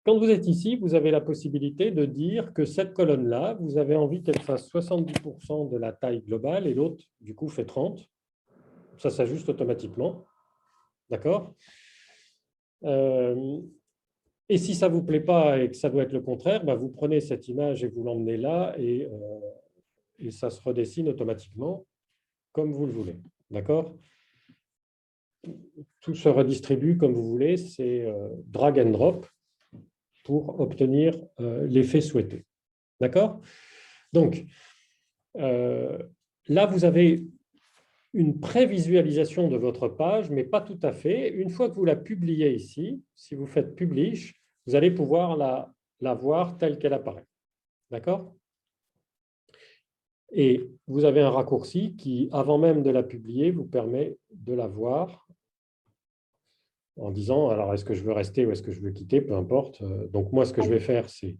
Quand vous êtes ici, vous avez la possibilité de dire que cette colonne-là, vous avez envie qu'elle fasse 70% de la taille globale et l'autre, du coup, fait 30%. Ça s'ajuste automatiquement. D'accord ? Et si ça ne vous plaît pas et que ça doit être le contraire, vous prenez cette image et vous l'emmenez là et ça se redessine automatiquement comme vous le voulez. D'accord ? Tout se redistribue comme vous voulez, c'est drag and drop pour obtenir l'effet souhaité. D'accord? Donc, là, vous avez une prévisualisation de votre page, mais pas tout à fait. Une fois que vous la publiez ici, si vous faites Publish, vous allez pouvoir la voir telle qu'elle apparaît. D'accord? Et vous avez un raccourci qui, avant même de la publier, vous permet de la voir en disant, alors, est-ce que je veux rester ou est-ce que je veux quitter, peu importe. Donc, moi, ce que je vais faire, c'est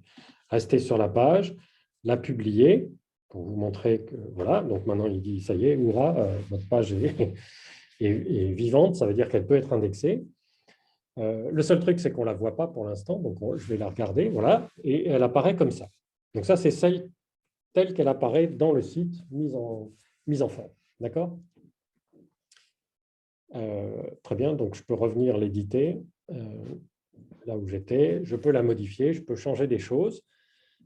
rester sur la page, la publier, pour vous montrer que, voilà, donc maintenant, il dit, ça y est, hurrah, votre page est vivante, ça veut dire qu'elle peut être indexée. Le seul truc, c'est qu'on ne la voit pas pour l'instant, donc je vais la regarder, voilà, et elle apparaît comme ça. Donc ça, c'est celle telle qu'elle apparaît dans le site, mise en forme. D'accord ? Très bien, donc je peux revenir l'éditer là où j'étais. Je peux la modifier, je peux changer des choses.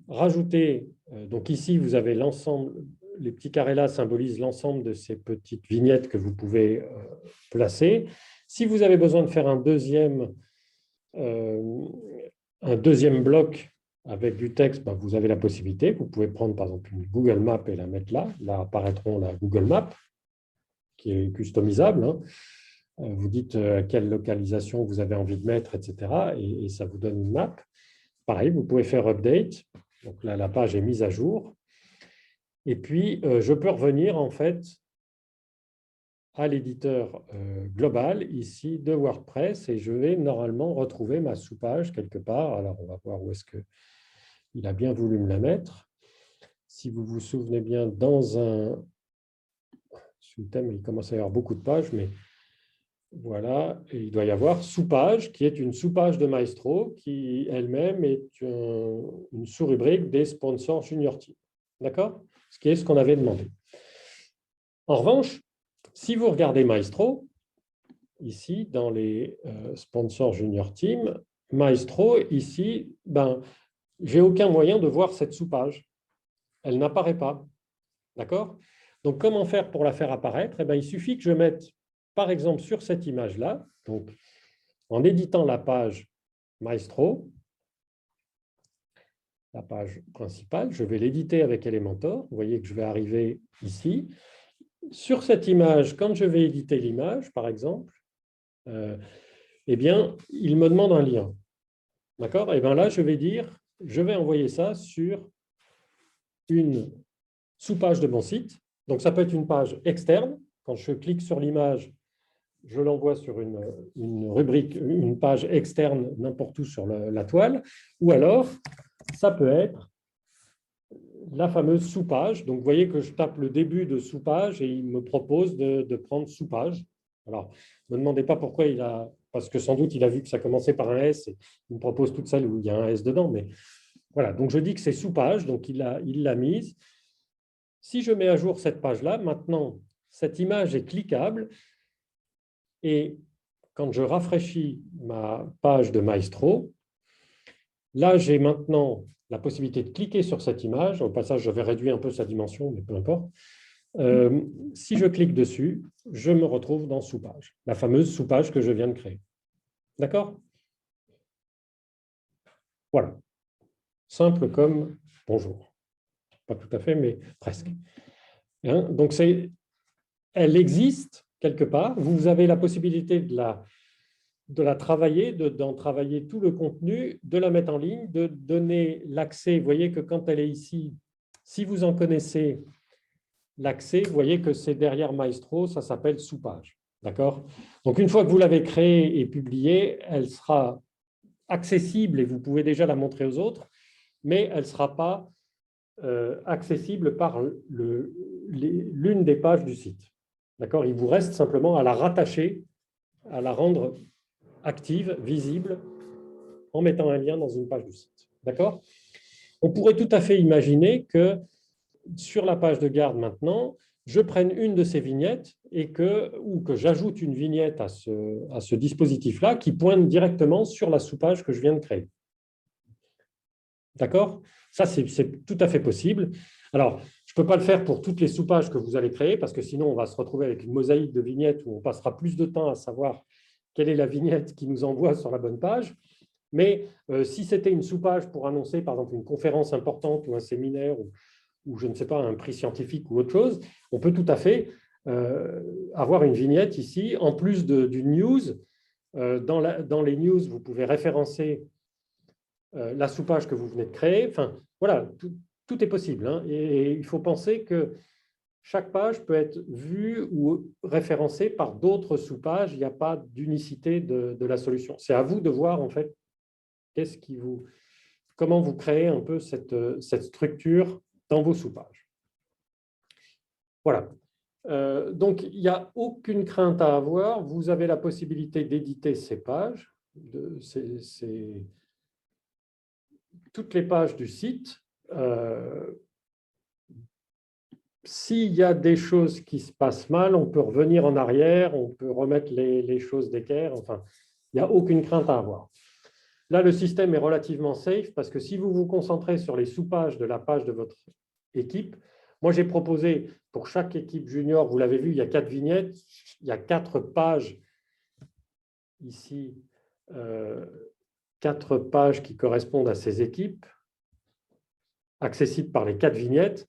Rajouter, donc ici, vous avez l'ensemble, les petits carrés là symbolisent l'ensemble de ces petites vignettes que vous pouvez placer. Si vous avez besoin de faire un deuxième bloc avec du texte, vous avez la possibilité. Vous pouvez prendre par exemple une Google Map et la mettre là. Là apparaîtront la Google Map, qui est customisable. Hein. Vous dites quelle localisation vous avez envie de mettre, etc. Et ça vous donne une map. Pareil, vous pouvez faire Update. Donc là, la page est mise à jour. Et puis, je peux revenir en fait à l'éditeur global ici de WordPress et je vais normalement retrouver ma sous-page quelque part. Alors, on va voir où est-ce qu'il a bien voulu me la mettre. Si vous vous souvenez bien, dans un sous-thème, il commence à y avoir beaucoup de pages, mais voilà, et il doit y avoir sous-page, qui est une sous-page de Maestro, qui elle-même est une sous-rubrique des sponsors Junior Team. D'accord? Ce qu'on avait demandé. En revanche, si vous regardez Maestro, ici, dans les sponsors Junior Team, Maestro, ici, je n'ai aucun moyen de voir cette sous-page. Elle n'apparaît pas. D'accord? Donc, comment faire pour la faire apparaître? Eh bien, il suffit que je mette, par exemple, sur cette image-là, donc en éditant la page Maestro, la page principale, je vais l'éditer avec Elementor. Vous voyez que je vais arriver ici. Sur cette image, quand je vais éditer l'image, par exemple, eh bien, il me demande un lien. D'accord? Et bien là, je vais dire, je vais envoyer ça sur une sous-page de mon site. Donc, ça peut être une page externe. Quand je clique sur l'image, je l'envoie sur une rubrique, une page externe n'importe où sur la toile. Ou alors, ça peut être la fameuse sous-page. Donc, vous voyez que je tape le début de sous-page et il me propose de prendre sous-page. Alors, ne me demandez pas pourquoi il a... Parce que sans doute, il a vu que ça commençait par un S et il me propose toutes celles où il y a un S dedans. Mais voilà, donc je dis que c'est sous-page, donc il l'a mise. Si je mets à jour cette page-là, maintenant, cette image est cliquable et quand je rafraîchis ma page de Maestro, là, j'ai maintenant la possibilité de cliquer sur cette image. Au passage, j'avais réduit un peu sa dimension, mais peu importe. Si je clique dessus, je me retrouve dans sous-page, la fameuse sous-page que je viens de créer. D'accord? Voilà. Simple comme bonjour. Pas tout à fait, mais presque. Hein? Donc, elle existe quelque part. Vous avez la possibilité de la travailler, d'en travailler tout le contenu, de la mettre en ligne, de donner l'accès. Vous voyez que quand elle est ici, si vous en connaissez l'accès, vous voyez que c'est derrière Maestro, ça s'appelle sous-page. D'accord? Donc, une fois que vous l'avez créée et publiée, elle sera accessible et vous pouvez déjà la montrer aux autres, mais elle ne sera pas accessible par l'une des pages du site. D'accord? Il vous reste simplement à la rattacher, à la rendre active, visible, en mettant un lien dans une page du site. D'accord? On pourrait tout à fait imaginer que sur la page de garde maintenant, je prenne une de ces vignettes ou que j'ajoute une vignette à ce dispositif-là qui pointe directement sur la sous-page que je viens de créer. D'accord? Ça, c'est tout à fait possible. Alors, je ne peux pas le faire pour toutes les sous-pages que vous allez créer parce que sinon, on va se retrouver avec une mosaïque de vignettes où on passera plus de temps à savoir quelle est la vignette qui nous envoie sur la bonne page. Mais si c'était une sous-page pour annoncer, par exemple, une conférence importante ou un séminaire ou je ne sais pas, un prix scientifique ou autre chose, on peut tout à fait avoir une vignette ici, en plus d'une news. Dans les news, vous pouvez référencer la sous-page que vous venez de créer. Enfin, voilà, tout est possible. Hein. Et il faut penser que chaque page peut être vue ou référencée par d'autres sous-pages. Il n'y a pas d'unicité de la solution. C'est à vous de voir, en fait, comment vous créez un peu cette structure dans vos sous-pages. Voilà. Donc, il n'y a aucune crainte à avoir. Vous avez la possibilité d'éditer ces pages, toutes les pages du site. S'il y a des choses qui se passent mal, on peut revenir en arrière, on peut remettre les choses d'équerre. Enfin, il n'y a aucune crainte à avoir. Là, le système est relativement safe parce que si vous vous concentrez sur les sous-pages de la page de votre équipe, moi, j'ai proposé pour chaque équipe junior, vous l'avez vu, il y a 4 vignettes, il y a 4 pages ici, 4 pages qui correspondent à ces équipes, accessibles par les 4 vignettes.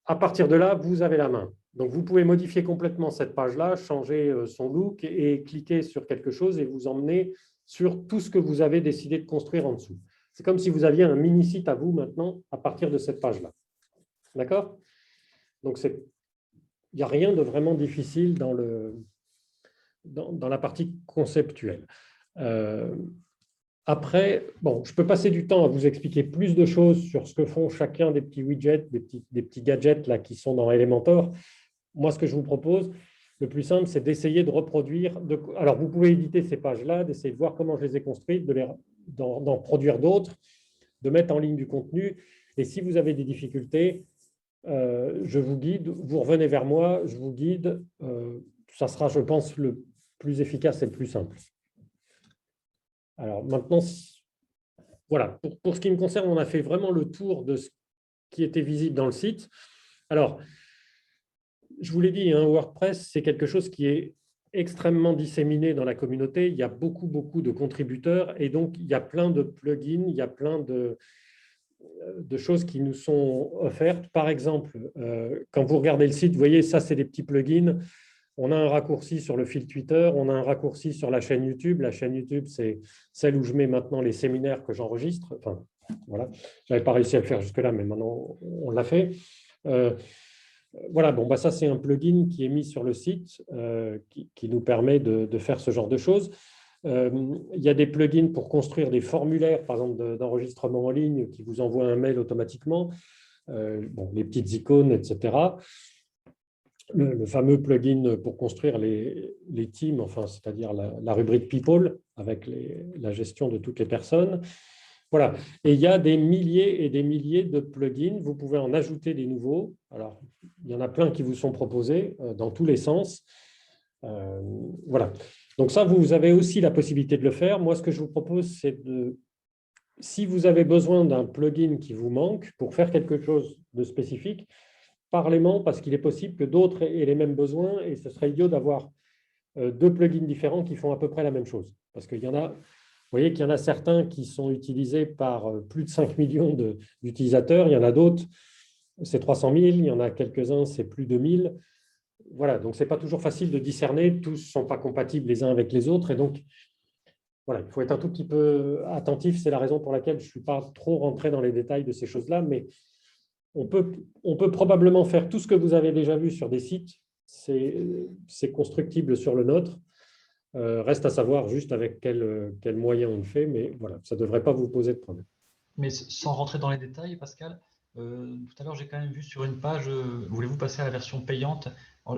À partir de là, vous avez la main. Donc, vous pouvez modifier complètement cette page-là, changer son look et cliquer sur quelque chose et vous emmener sur tout ce que vous avez décidé de construire en dessous. C'est comme si vous aviez un mini-site à vous maintenant à partir de cette page-là. D'accord? Donc, il n'y a rien de vraiment difficile dans la partie conceptuelle. Après, bon, je peux passer du temps à vous expliquer plus de choses sur ce que font chacun des petits widgets, des petits gadgets là, qui sont dans Elementor. Moi, ce que je vous propose, le plus simple, c'est d'essayer de reproduire. Alors, vous pouvez éditer ces pages-là, d'essayer de voir comment je les ai construites, d'en produire d'autres, de mettre en ligne du contenu. Et si vous avez des difficultés, je vous guide, vous revenez vers moi, je vous guide. Ça sera, je pense, le plus efficace et le plus simple. Alors maintenant, voilà, pour ce qui me concerne, on a fait vraiment le tour de ce qui était visible dans le site. Alors, je vous l'ai dit, hein, WordPress, c'est quelque chose qui est extrêmement disséminé dans la communauté. Il y a beaucoup, beaucoup de contributeurs et donc il y a plein de plugins, il y a plein de choses qui nous sont offertes. Par exemple, quand vous regardez le site, vous voyez, ça, c'est des petits plugins. On a un raccourci sur le fil Twitter, on a un raccourci sur la chaîne YouTube. La chaîne YouTube, c'est celle où je mets maintenant les séminaires que j'enregistre. Enfin, voilà, je n'avais pas réussi à le faire jusque-là, mais maintenant, on l'a fait. Voilà, bon, bah ça, c'est un plugin qui est mis sur le site qui nous permet de faire ce genre de choses. Il y a des plugins pour construire des formulaires, par exemple, d'enregistrement en ligne qui vous envoient un mail automatiquement. Bon, les petites icônes, etc. Le fameux plugin pour construire les teams, enfin, c'est-à-dire la rubrique People, avec la gestion de toutes les personnes. Voilà. Et il y a des milliers et des milliers de plugins. Vous pouvez en ajouter des nouveaux. Alors, il y en a plein qui vous sont proposés dans tous les sens. Voilà. Donc ça, vous avez aussi la possibilité de le faire. Moi, ce que je vous propose, c'est si vous avez besoin d'un plugin qui vous manque pour faire quelque chose de spécifique, parlez-moi parce qu'il est possible que d'autres aient les mêmes besoins et ce serait idiot d'avoir deux plugins différents qui font à peu près la même chose. Parce qu'il y en a, vous voyez qu'il y en a certains qui sont utilisés par plus de 5 millions d'utilisateurs, il y en a d'autres, c'est 300 000, il y en a quelques-uns, c'est plus de 1000. Voilà, donc ce n'est pas toujours facile de discerner, tous ne sont pas compatibles les uns avec les autres, et donc voilà, il faut être un tout petit peu attentif, c'est la raison pour laquelle je ne suis pas trop rentré dans les détails de ces choses-là, mais on peut probablement faire tout ce que vous avez déjà vu sur des sites, c'est constructible sur le nôtre. Reste à savoir juste avec quel moyen on le fait, mais voilà, ça ne devrait pas vous poser de problème. Mais sans rentrer dans les détails, Pascal, tout à l'heure, j'ai quand même vu sur une page, voulez-vous passer à la version payante?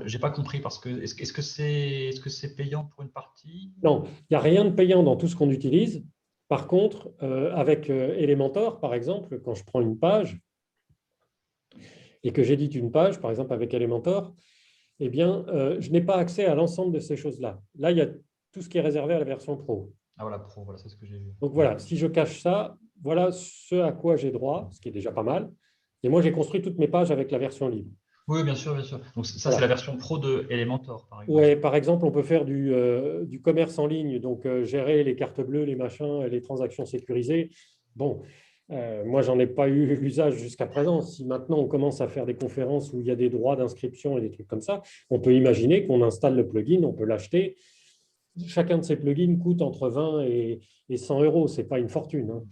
J'ai pas compris parce que est-ce que c'est payant pour une partie? Non, il n'y a rien de payant dans tout ce qu'on utilise. Par contre, avec Elementor, par exemple, quand je prends une page et que j'édite une page, par exemple avec Elementor, eh bien, je n'ai pas accès à l'ensemble de ces choses-là. Là, il y a tout ce qui est réservé à la version pro. Ah voilà, pro, voilà, c'est ce que j'ai vu. Donc voilà, si je cache ça, voilà ce à quoi j'ai droit, ce qui est déjà pas mal. Et moi, j'ai construit toutes mes pages avec la version libre. Oui, bien sûr, bien sûr. Donc ça, c'est Voilà. la version pro de Elementor, par exemple. Ouais, par exemple, on peut faire du commerce en ligne, donc gérer les cartes bleues, les machins, les transactions sécurisées. Bon, moi, j'en ai pas eu l'usage jusqu'à présent. Si maintenant on commence à faire des conférences où il y a des droits d'inscription et des trucs comme ça, on peut imaginer qu'on installe le plugin, on peut l'acheter. Chacun de ces plugins coûte entre 20 et 100 euros. Ce n'est pas une fortune, hein.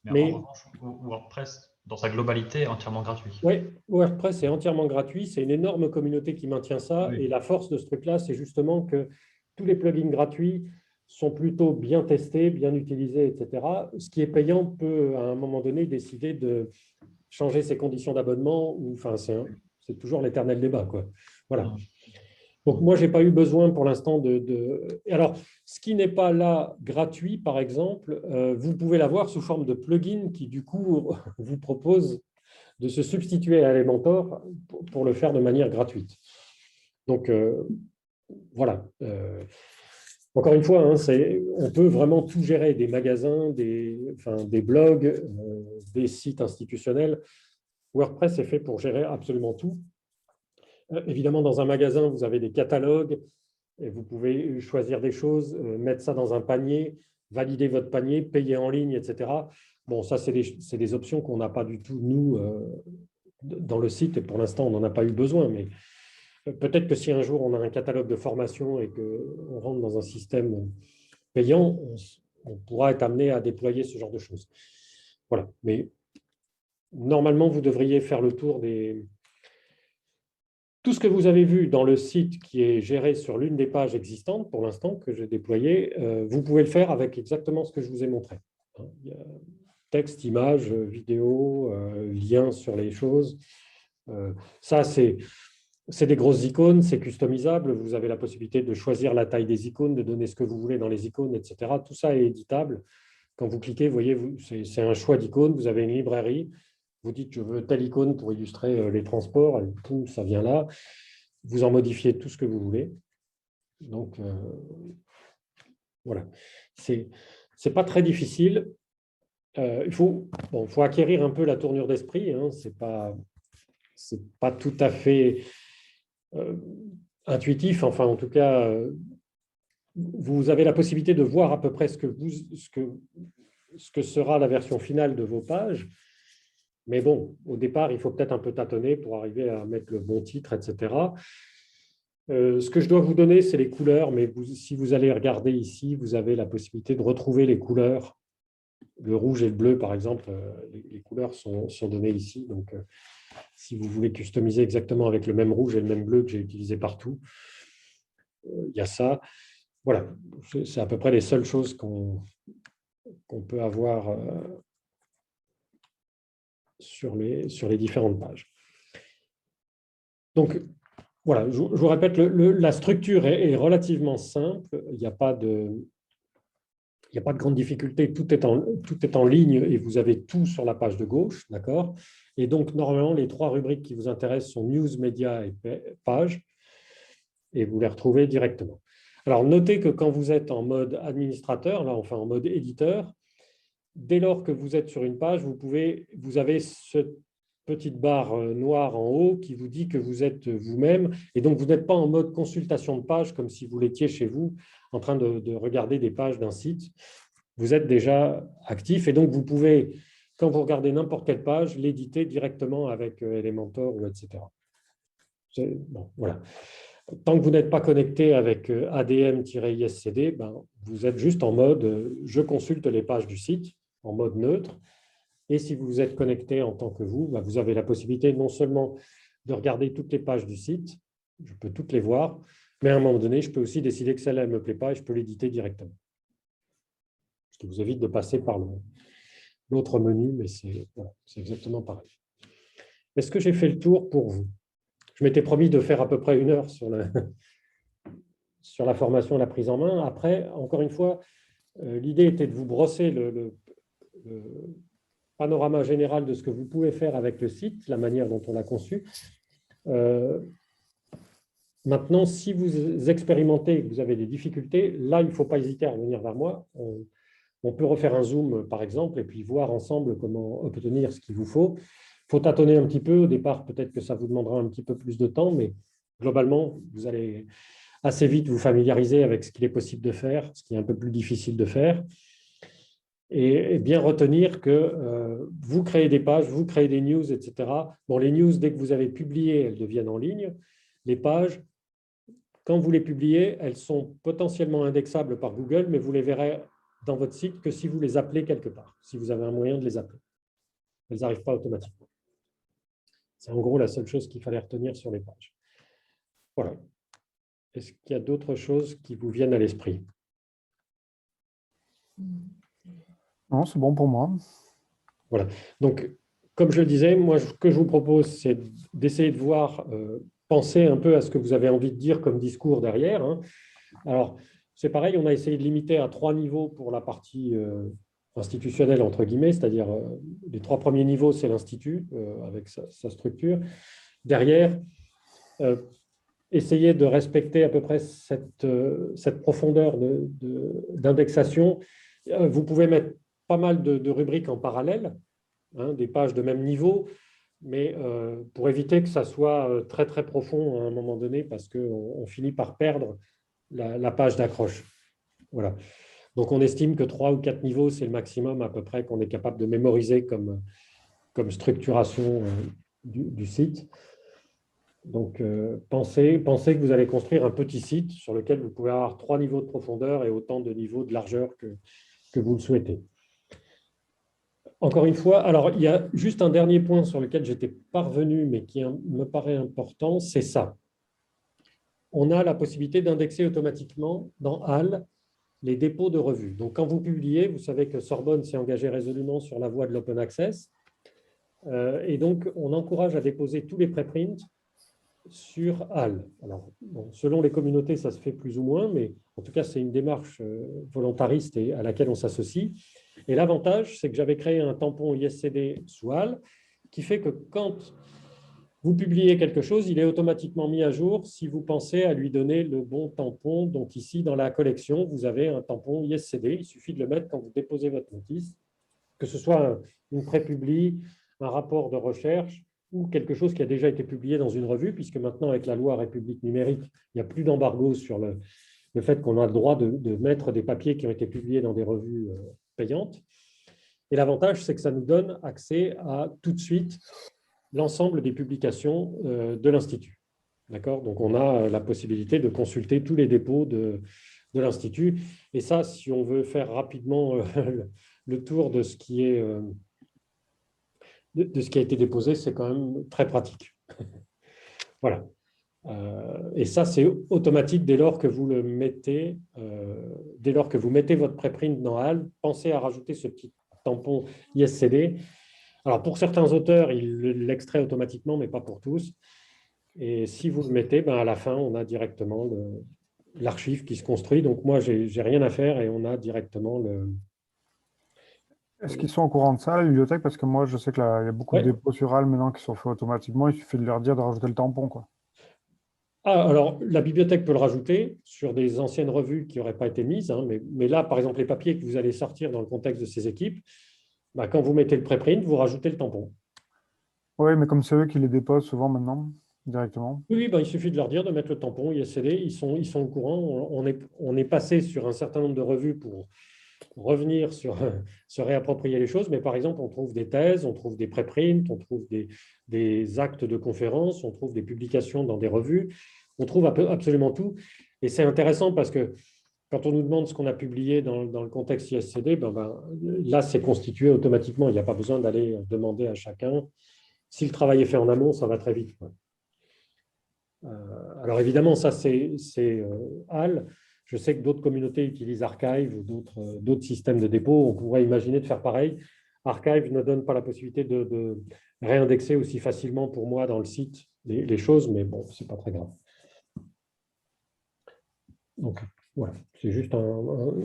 Mais en Mais revanche, WordPress, dans sa globalité, est entièrement gratuit. oui, WordPress est entièrement gratuit. C'est une énorme communauté qui maintient ça. Oui. Et la force de ce truc-là, c'est justement que tous les plugins gratuits sont plutôt bien testés, bien utilisés, etc. Ce qui est payant peut, à un moment donné, décider de changer ses conditions d'abonnement. Enfin, c'est toujours l'éternel débat, quoi. Voilà. Donc, moi, je n'ai pas eu besoin pour l'instant Alors, ce qui n'est pas là gratuit, par exemple, vous pouvez l'avoir sous forme de plugin qui, du coup, vous propose de se substituer à Elementor pour le faire de manière gratuite. Donc, voilà. Encore une fois, hein, on peut vraiment tout gérer, des magasins, des blogs, des sites institutionnels. WordPress est fait pour gérer absolument tout. Évidemment, dans un magasin, vous avez des catalogues et vous pouvez choisir des choses, mettre ça dans un panier, valider votre panier, payer en ligne, etc. Bon, ça, c'est des options qu'on n'a pas du tout, nous, dans le site, et pour l'instant, on n'en a pas eu besoin, mais peut-être que si un jour on a un catalogue de formation et qu'on rentre dans un système payant, on pourra être amené à déployer ce genre de choses. Voilà, mais normalement, vous devriez faire le tour des... Tout ce que vous avez vu dans le site qui est géré sur l'une des pages existantes, pour l'instant, que j'ai déployé, vous pouvez le faire avec exactement ce que je vous ai montré. Il y a texte, image, vidéo, lien sur les choses. Ça, c'est des grosses icônes, c'est customisable. Vous avez la possibilité de choisir la taille des icônes, de donner ce que vous voulez dans les icônes, etc. Tout ça est éditable. Quand vous cliquez, vous voyez, c'est un choix d'icônes. Vous avez une librairie. Vous dites, je veux telle icône pour illustrer les transports. Et tout, ça vient là. Vous en modifiez tout ce que vous voulez. Donc, voilà. C'est pas très difficile. faut acquérir un peu la tournure d'esprit, hein, c'est pas tout à fait intuitif, enfin en tout cas, vous avez la possibilité de voir à peu près ce que sera la version finale de vos pages. Mais bon, au départ, il faut peut-être un peu tâtonner pour arriver à mettre le bon titre, etc. Ce que je dois vous donner, c'est les couleurs, mais si vous allez regarder ici, vous avez la possibilité de retrouver les couleurs. Le rouge et le bleu, par exemple, les couleurs sont données ici. Donc, si vous voulez customiser exactement avec le même rouge et le même bleu que j'ai utilisé partout, il y a ça. Voilà, c'est à peu près les seules choses qu'on peut avoir sur les différentes pages. Donc, voilà, je vous répète, la structure est relativement simple. Il n'y a pas de grande difficulté. Tout est en ligne et vous avez tout sur la page de gauche, d'accord? Et donc, normalement, les 3 rubriques qui vous intéressent sont News, Médias et Pages, et vous les retrouvez directement. Alors, notez que quand vous êtes en mode administrateur, là, enfin en mode éditeur, dès lors que vous êtes sur une page, vous avez cette petite barre noire en haut qui vous dit que vous êtes vous-même, et donc vous n'êtes pas en mode consultation de page comme si vous l'étiez chez vous en train de regarder des pages d'un site. Vous êtes déjà actif, et donc vous pouvez, quand vous regardez n'importe quelle page, l'éditer directement avec Elementor ou etc. Bon, voilà. Tant que vous n'êtes pas connecté avec ADM-ISCD, vous êtes juste en mode je consulte les pages du site, en mode neutre. Et si vous êtes connecté en tant que vous avez la possibilité non seulement de regarder toutes les pages du site, je peux toutes les voir, mais à un moment donné, je peux aussi décider que celle-là ne me plaît pas et je peux l'éditer directement. Ce qui vous évite de passer par l'autre menu, mais c'est exactement pareil. Est-ce que j'ai fait le tour pour vous? Je m'étais promis de faire à peu près 1 heure sur la formation, la prise en main. Après, encore une fois, l'idée était de vous brosser le panorama général de ce que vous pouvez faire avec le site, la manière dont on l'a conçu. Maintenant, si vous expérimentez et que vous avez des difficultés, là, il ne faut pas hésiter à revenir vers moi. On peut refaire un Zoom, par exemple, et puis voir ensemble comment obtenir ce qu'il vous faut. Il faut tâtonner un petit peu. Au départ, peut-être que ça vous demandera un petit peu plus de temps, mais globalement, vous allez assez vite vous familiariser avec ce qu'il est possible de faire, ce qui est un peu plus difficile de faire. Et bien retenir que vous créez des pages, vous créez des news, etc. Bon, les news, dès que vous avez publié, elles deviennent en ligne. Les pages, quand vous les publiez, elles sont potentiellement indexables par Google, mais vous les verrez dans votre site que si vous les appelez quelque part, si vous avez un moyen de les appeler. Elles n'arrivent pas automatiquement. C'est en gros la seule chose qu'il fallait retenir sur les pages. Voilà. Est-ce qu'il y a d'autres choses qui vous viennent à l'esprit? Non, c'est bon pour moi. Voilà. Donc, comme je le disais, moi, ce que je vous propose, c'est d'essayer de voir, penser un peu à ce que vous avez envie de dire comme discours derrière. Hein. Alors, c'est pareil, on a essayé de limiter à 3 niveaux pour la partie institutionnelle, entre guillemets, c'est-à-dire les 3 premiers niveaux, c'est l'Institut avec sa structure. Derrière, essayer de respecter à peu près cette profondeur d'indexation. Vous pouvez mettre pas mal de rubriques en parallèle, hein, des pages de même niveau, mais pour éviter que ça soit très, très profond à un moment donné, parce qu'on finit par perdre la page d'accroche. Voilà. Donc, on estime que 3 ou 4 niveaux, c'est le maximum à peu près qu'on est capable de mémoriser comme structuration du site. Donc, pensez que vous allez construire un petit site sur lequel vous pouvez avoir 3 niveaux de profondeur et autant de niveaux de largeur que vous le souhaitez. Encore une fois, alors il y a juste un dernier point sur lequel j'étais parvenu, mais qui me paraît important, c'est ça. On a la possibilité d'indexer automatiquement dans HAL les dépôts de revues. Donc, quand vous publiez, vous savez que Sorbonne s'est engagé résolument sur la voie de l'open access. Et donc, on encourage à déposer tous les préprints sur HAL. Alors, bon, selon les communautés, ça se fait plus ou moins, mais en tout cas, c'est une démarche volontariste et à laquelle on s'associe. Et l'avantage, c'est que j'avais créé un tampon ISCD sous HAL qui fait que quand vous publiez quelque chose, il est automatiquement mis à jour si vous pensez à lui donner le bon tampon. Donc ici, dans la collection, vous avez un tampon ISCD. Il suffit de le mettre quand vous déposez votre notice que ce soit une prépublie, un rapport de recherche ou quelque chose qui a déjà été publié dans une revue, puisque maintenant, avec la loi République numérique, il n'y a plus d'embargo sur le fait qu'on a le droit de mettre des papiers qui ont été publiés dans des revues payantes. Et l'avantage, c'est que ça nous donne accès à tout de suite l'ensemble des publications de l'Institut. D'accord ? Donc, on a la possibilité de consulter tous les dépôts de l'Institut. Et ça, si on veut faire rapidement le tour de ce qui est, de ce qui a été déposé, c'est quand même très pratique. Voilà. Et ça, c'est automatique dès lors que vous le mettez, dès lors que vous mettez votre préprint dans HAL, pensez à rajouter ce petit tampon ISCD. Alors, pour certains auteurs, il l'extrait automatiquement, mais pas pour tous. Et si vous le mettez, ben à la fin, on a directement l'archive qui se construit. Donc, moi, je n'ai rien à faire et on a directement le... Est-ce qu'ils sont au courant de ça, la bibliothèque? Parce que moi, je sais qu'il y a beaucoup de dépôts sur HAL maintenant qui sont faits automatiquement. Il suffit de leur dire de rajouter le tampon, quoi. Ah, alors, la bibliothèque peut le rajouter sur des anciennes revues qui n'auraient pas été mises. Hein, mais là, par exemple, les papiers que vous allez sortir dans le contexte de ces équipes, bah, quand vous mettez le préprint, vous rajoutez le tampon. Oui, mais comme c'est eux qui les déposent souvent maintenant, directement. Oui, ben, il suffit de leur dire de mettre le tampon ISCD. Ils sont au courant. On est passé sur un certain nombre de revues pour revenir sur se réapproprier les choses. Mais par exemple, on trouve des thèses, on trouve des préprints, on trouve des actes de conférences, on trouve des publications dans des revues. On trouve absolument tout. Et c'est intéressant parce que quand on nous demande ce qu'on a publié dans le contexte ISCD, là, c'est constitué automatiquement. Il n'y a pas besoin d'aller demander à chacun. Si le travail est fait en amont, ça va très vite, quoi. Alors évidemment, ça c'est HAL. Je sais que d'autres communautés utilisent Archive ou d'autres systèmes de dépôt. On pourrait imaginer de faire pareil. Archive ne donne pas la possibilité de réindexer aussi facilement pour moi dans le site les choses, mais bon, ce n'est pas très grave. Donc voilà, c'est juste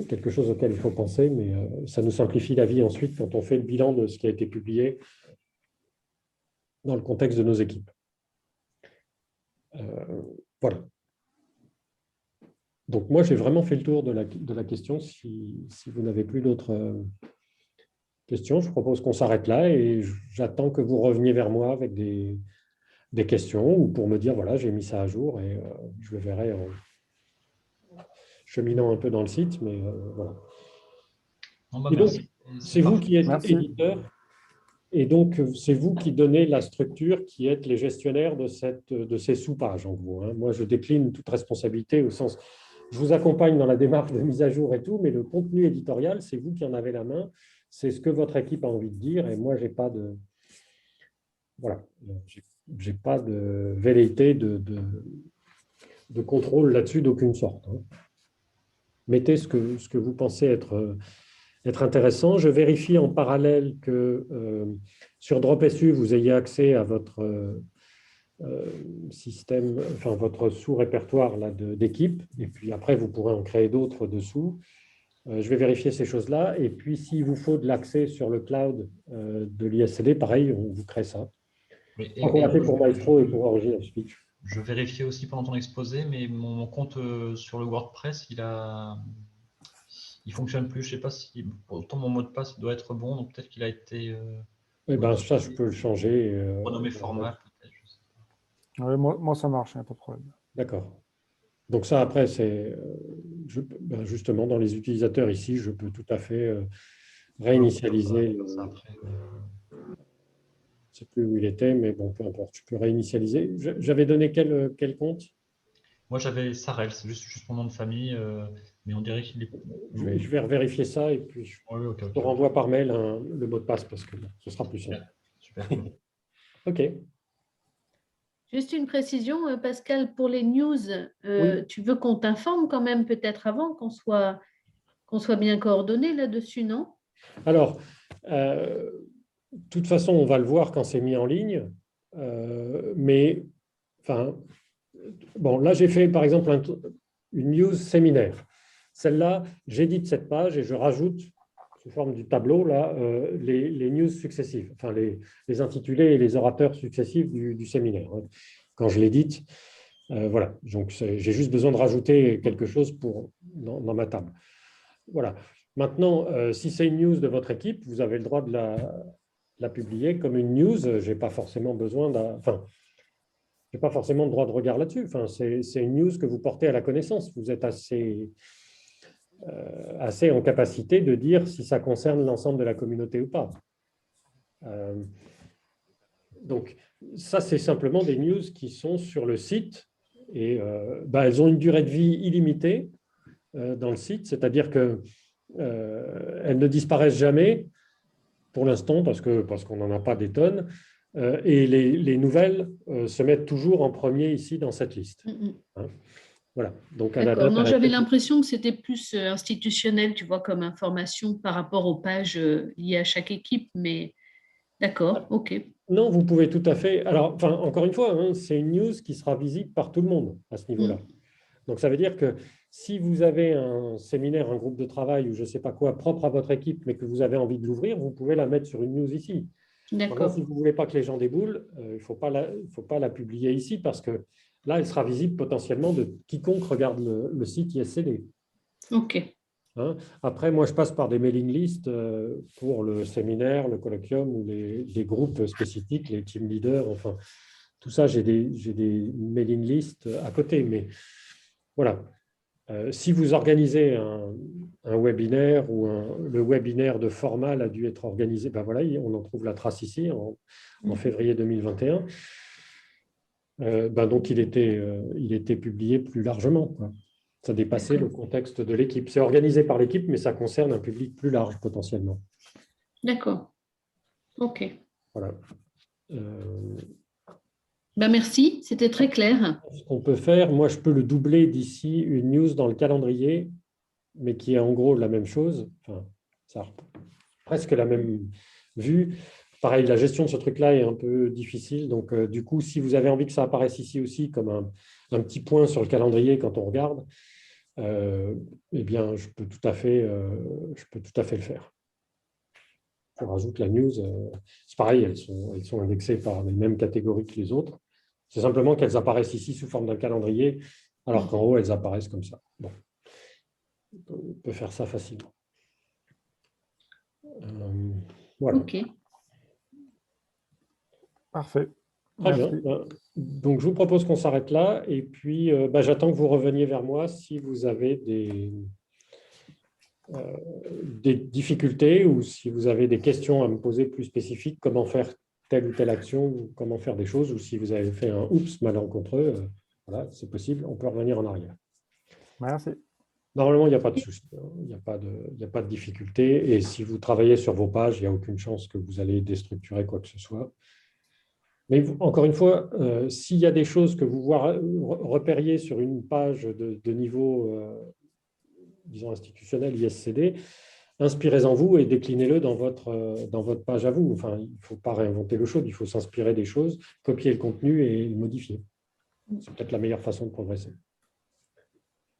quelque chose auquel il faut penser, mais ça nous simplifie la vie ensuite quand on fait le bilan de ce qui a été publié dans le contexte de nos équipes. Voilà. Donc, moi, j'ai vraiment fait le tour de la question. Si vous n'avez plus d'autres questions, je propose qu'on s'arrête là et j'attends que vous reveniez vers moi avec des questions ou pour me dire, voilà, j'ai mis ça à jour et je le verrai en cheminant un peu dans le site, mais voilà. Non, bah, et donc, merci. c'est vous qui êtes Merci. éditeur et donc, c'est vous qui donnez la structure, qui êtes les gestionnaires de ces sous-pages, en gros. Hein. Moi, je décline toute responsabilité au sens... Je vous accompagne dans la démarche de mise à jour et tout, mais le contenu éditorial, c'est vous qui en avez la main. C'est ce que votre équipe a envie de dire. Et moi, je n'ai pas de... Voilà. J'ai pas de velléité de contrôle là-dessus d'aucune sorte. Hein. Mettez ce que vous pensez être intéressant. Je vérifie en parallèle que sur DropSU, vous ayez accès à votre système, enfin votre sous-répertoire d'équipe. Et puis après, vous pourrez en créer d'autres dessous. Je vais vérifier ces choses-là. Et puis, s'il vous faut de l'accès sur le cloud de l'ISCD, pareil, on vous crée ça. On l'a fait pour Maestro et pour Original Speech. Je vérifiais aussi pendant ton exposé, mais mon compte sur le WordPress, il fonctionne plus. Je ne sais pas si pourtant mon mot de passe doit être bon, donc peut-être qu'il a été Ça, je peux le changer. renommé format. Oui, moi, ça marche, il n'y a pas de problème. D'accord. Donc ça, après, c'est justement dans les utilisateurs ici, je peux tout à fait réinitialiser. Je ne sais plus où il était, mais bon, peu importe, je peux réinitialiser. J'avais donné quel compte? Moi, j'avais Sarel, c'est juste mon nom de famille, mais on dirait qu'il est... Je vais revérifier ça et puis je te renvoie par mail le mot de passe parce que ce sera plus simple. Super. OK. Juste une précision, Pascal, pour les news, Oui. tu veux qu'on t'informe quand même peut-être avant qu'on soit bien coordonnés là-dessus, non? Alors, de toute façon, on va le voir quand c'est mis en ligne, mais enfin, bon, là, j'ai fait par exemple une news séminaire. Celle-là, j'édite cette page et je rajoute sous forme du tableau là, les news successives, enfin les intitulés et les orateurs successifs du séminaire. Quand je l'édite, voilà. Donc, j'ai juste besoin de rajouter quelque chose dans ma table. Voilà. Maintenant, si c'est une news de votre équipe, vous avez le droit de la publier comme une news. Je n'ai pas forcément j'ai pas forcément de droit de regard là-dessus. Enfin, c'est une news que vous portez à la connaissance. Vous êtes assez en capacité de dire si ça concerne l'ensemble de la communauté ou pas. Donc, ça, c'est simplement des news qui sont sur le site et elles ont une durée de vie illimitée dans le site, c'est-à-dire qu'elles ne disparaissent jamais pour l'instant parce qu'on n'en a pas des tonnes et les nouvelles se mettent toujours en premier ici dans cette liste. Hein. Voilà. Donc, d'accord. Non, j'avais l'impression que c'était plus institutionnel, tu vois, comme information par rapport aux pages liées à chaque équipe, mais d'accord, ok. Non, vous pouvez tout à fait. Alors, encore une fois, hein, c'est une news qui sera visible par tout le monde à ce niveau-là. Donc, ça veut dire que si vous avez un séminaire, un groupe de travail ou je ne sais pas quoi propre à votre équipe, mais que vous avez envie de l'ouvrir, vous pouvez la mettre sur une news ici. D'accord. Si vous ne voulez pas que les gens déboulent, il ne faut pas la publier ici parce que là, elle sera visible potentiellement de quiconque regarde le site ISCD. OK. Hein? Après, moi, je passe par des mailing lists pour le séminaire, le colloquium ou les groupes spécifiques, les team leaders, enfin, tout ça, j'ai des mailing lists à côté. Mais voilà, si vous organisez un webinaire ou le webinaire de Formal a dû être organisé, ben voilà, on en trouve la trace ici en février 2021. Donc, il était publié plus largement, quoi. Ça dépassait le contexte de l'équipe. C'est organisé par l'équipe, mais ça concerne un public plus large potentiellement. D'accord. OK. Voilà. Merci, c'était très clair. Ce qu'on peut faire, moi, je peux le doubler d'ici une news dans le calendrier, mais qui est en gros la même chose. Enfin, ça a presque la même vue. Pareil, la gestion de ce truc-là est un peu difficile. Donc, du coup, si vous avez envie que ça apparaisse ici aussi comme un petit point sur le calendrier quand on regarde, eh bien, je peux tout à fait le faire. Je rajoute la news. C'est pareil, elles sont indexées par les mêmes catégories que les autres. C'est simplement qu'elles apparaissent ici sous forme d'un calendrier, alors qu'en haut, elles apparaissent comme ça. Bon. On peut faire ça facilement. Voilà. OK. Parfait. Très bien. Donc, je vous propose qu'on s'arrête là. Et puis, j'attends que vous reveniez vers moi si vous avez des difficultés ou si vous avez des questions à me poser plus spécifiques, comment faire telle ou telle action, ou comment faire des choses, ou si vous avez fait un « oups » malencontreux, voilà, c'est possible, on peut revenir en arrière. Merci. Normalement, il n'y a pas de souci, il n'y a pas de difficulté. Et si vous travaillez sur vos pages, il n'y a aucune chance que vous allez déstructurer quoi que ce soit. Mais encore une fois, s'il y a des choses que vous repériez sur une page de niveau, disons, institutionnel, ISCD, inspirez-en vous et déclinez-le dans votre page à vous. Enfin, il ne faut pas réinventer l'eau chaude, il faut s'inspirer des choses, copier le contenu et le modifier. C'est peut-être la meilleure façon de progresser.